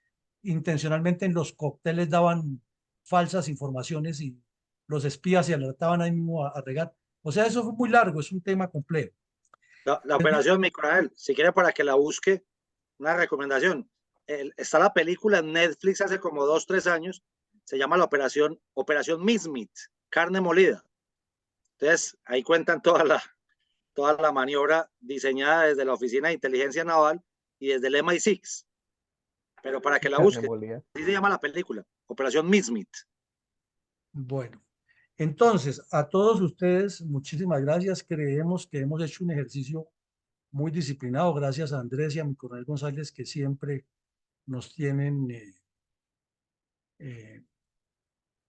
Intencionalmente en los cócteles daban falsas informaciones y los espías se alertaban ahí mismo a regar. O sea, eso fue muy largo, es un tema complejo. La operación, mi coronel, si quiere para que la busque, una recomendación. Está la película en Netflix hace como 2, 3 años, se llama la Operación Mincemeat, carne molida. Entonces, ahí cuentan toda la maniobra diseñada desde la Oficina de Inteligencia Naval y desde el MI6. Pero para que la busque, así se llama la película, Operación Mincemeat. Bueno, entonces, a todos ustedes, muchísimas gracias. Creemos que hemos hecho un ejercicio muy disciplinado, gracias a Andrés y a mi coronel González, que siempre nos tienen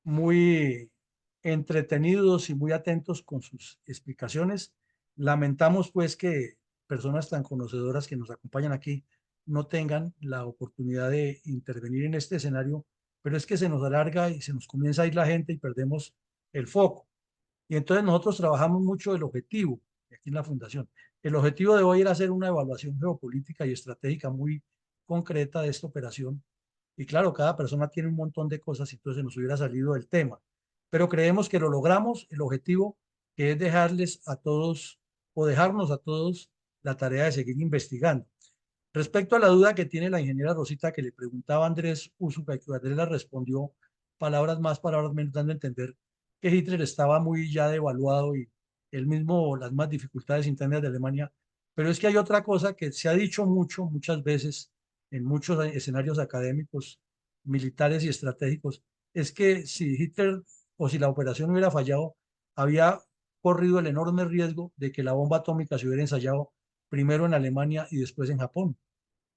muy entretenidos y muy atentos con sus explicaciones. Lamentamos pues que personas tan conocedoras que nos acompañan aquí no tengan la oportunidad de intervenir en este escenario, pero es que se nos alarga y se nos comienza a ir la gente y perdemos el foco. Y entonces nosotros trabajamos mucho el objetivo aquí en la Fundación. El objetivo de hoy era hacer una evaluación geopolítica y estratégica muy concreta de esta operación. Y claro, cada persona tiene un montón de cosas y entonces nos hubiera salido del tema. Pero creemos que lo logramos, el objetivo que es dejarles a todos o dejarnos a todos la tarea de seguir investigando. Respecto a la duda que tiene la ingeniera Rosita que le preguntaba a Andrés Úsuga y que Andrés la respondió palabras más, palabras menos, dando a entender que Hitler estaba muy ya devaluado y él mismo las más dificultades internas de Alemania. Pero es que hay otra cosa que se ha dicho mucho, muchas veces, en muchos escenarios académicos, militares y estratégicos, es que si Hitler o si la operación hubiera fallado, había corrido el enorme riesgo de que la bomba atómica se hubiera ensayado primero en Alemania y después en Japón.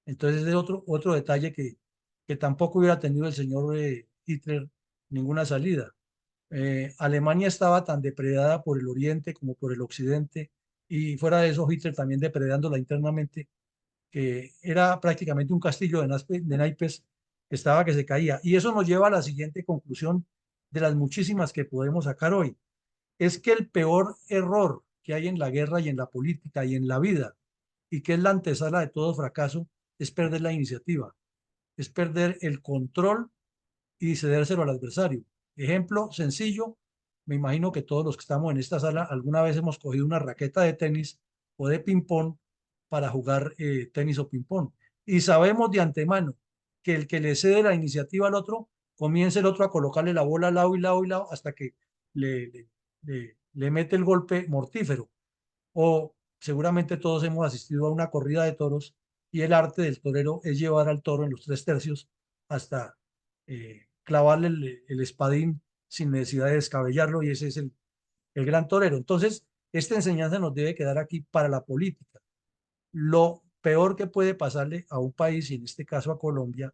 Entonces es otro detalle que tampoco hubiera tenido el señor Hitler ninguna salida. Alemania estaba tan depredada por el oriente como por el occidente y fuera de eso Hitler también depredándola internamente, que era prácticamente un castillo de naipes que estaba que se caía. Y eso nos lleva a la siguiente conclusión de las muchísimas que podemos sacar hoy. Es que el peor error que hay en la guerra y en la política y en la vida, y que es la antesala de todo fracaso, es perder la iniciativa, es perder el control y cedérselo al adversario. Ejemplo sencillo, me imagino que todos los que estamos en esta sala alguna vez hemos cogido una raqueta de tenis o de ping-pong para jugar tenis o ping-pong. Y sabemos de antemano que el que le cede la iniciativa al otro, comienza el otro a colocarle la bola al lado y lado y lado hasta que le mete el golpe mortífero. o seguramente todos hemos asistido a una corrida de toros y el arte del torero es llevar al toro en los 3/3 hasta clavarle el espadín sin necesidad de descabellarlo, y ese es el gran torero. Entonces, esta enseñanza nos debe quedar aquí para la política. Lo peor que puede pasarle a un país, y en este caso a Colombia,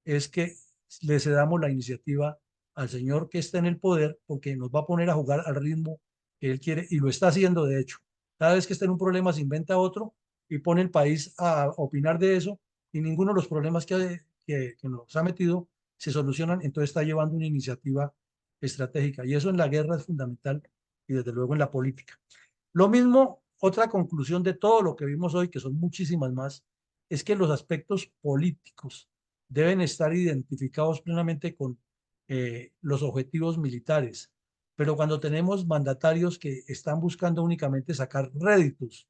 es que le cedamos la iniciativa al señor que está en el poder, porque nos va a poner a jugar al ritmo que él quiere, y lo está haciendo de hecho. Cada vez que está en un problema se inventa otro y pone el país a opinar de eso, y ninguno de los problemas que nos ha metido se solucionan. Entonces está llevando una iniciativa estratégica, y eso en la guerra es fundamental, y desde luego en la política. Lo mismo, otra conclusión de todo lo que vimos hoy, que son muchísimas más, es que los aspectos políticos deben estar identificados plenamente con los objetivos militares. Pero cuando tenemos mandatarios que están buscando únicamente sacar réditos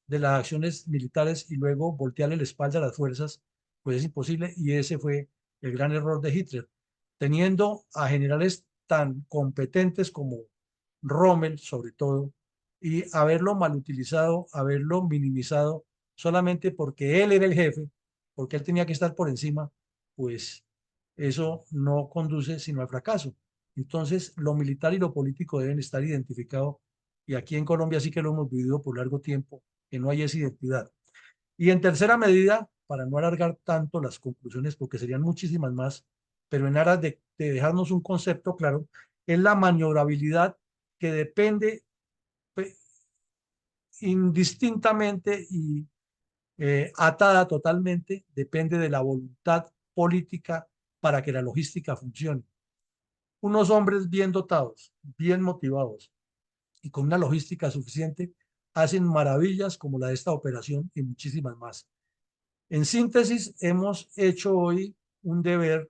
de las acciones militares y luego voltearle la espalda a las fuerzas, pues es imposible, y ese fue el gran error de Hitler, teniendo a generales tan competentes como Rommel, sobre todo, y haberlo mal utilizado, haberlo minimizado solamente porque él era el jefe, porque él tenía que estar por encima, pues eso no conduce sino al fracaso. Entonces, lo militar y lo político deben estar identificados, y aquí en Colombia sí que lo hemos vivido por largo tiempo, que no hay esa identidad. Y en tercera medida, para no alargar tanto las conclusiones, porque serían muchísimas más, pero en aras de dejarnos un concepto claro, es la maniobrabilidad que depende indistintamente y atada totalmente, depende de la voluntad política para que la logística funcione. Unos hombres bien dotados, bien motivados y con una logística suficiente hacen maravillas como la de esta operación y muchísimas más. En síntesis, hemos hecho hoy un deber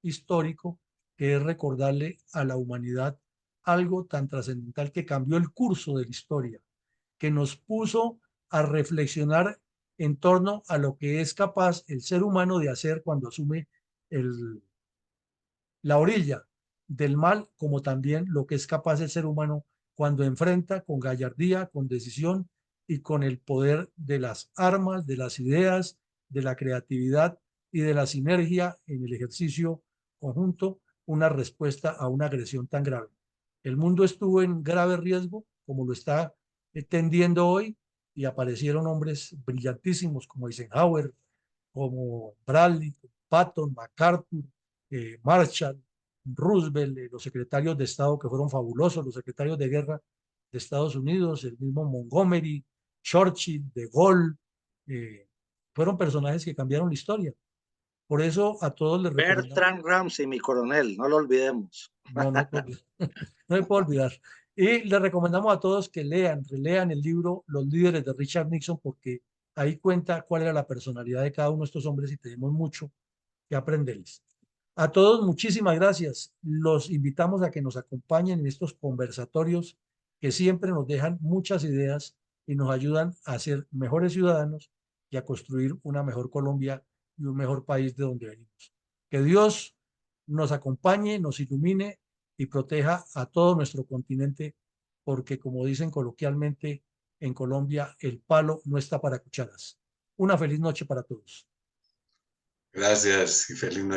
histórico, que es recordarle a la humanidad algo tan trascendental que cambió el curso de la historia, que nos puso a reflexionar en torno a lo que es capaz el ser humano de hacer cuando asume la orilla del mal, como también lo que es capaz el ser humano cuando enfrenta con gallardía, con decisión y con el poder de las armas, de las ideas, de la creatividad y de la sinergia en el ejercicio conjunto, una respuesta a una agresión tan grave. El mundo estuvo en grave riesgo, como lo está tendiendo hoy, y aparecieron hombres brillantísimos como Eisenhower, como Bradley, Patton, MacArthur, Marshall, Roosevelt, los secretarios de Estado que fueron fabulosos, los secretarios de guerra de Estados Unidos, el mismo Montgomery, Churchill, De Gaulle, fueron personajes que cambiaron la historia. Por eso a todos les recomendamos. Bertrand Ramsay, mi coronel, no lo olvidemos. No, no, no me puedo olvidar. Y le recomendamos a todos que lean, relean el libro Los líderes de Richard Nixon, porque ahí cuenta cuál era la personalidad de cada uno de estos hombres y tenemos mucho que aprenderles. A todos, muchísimas gracias. Los invitamos a que nos acompañen en estos conversatorios que siempre nos dejan muchas ideas y nos ayudan a ser mejores ciudadanos y a construir una mejor Colombia y un mejor país de donde venimos. Que Dios nos acompañe, nos ilumine y proteja a todo nuestro continente, porque como dicen coloquialmente en Colombia, el palo no está para cucharas. Una feliz noche para todos. Gracias y feliz noche.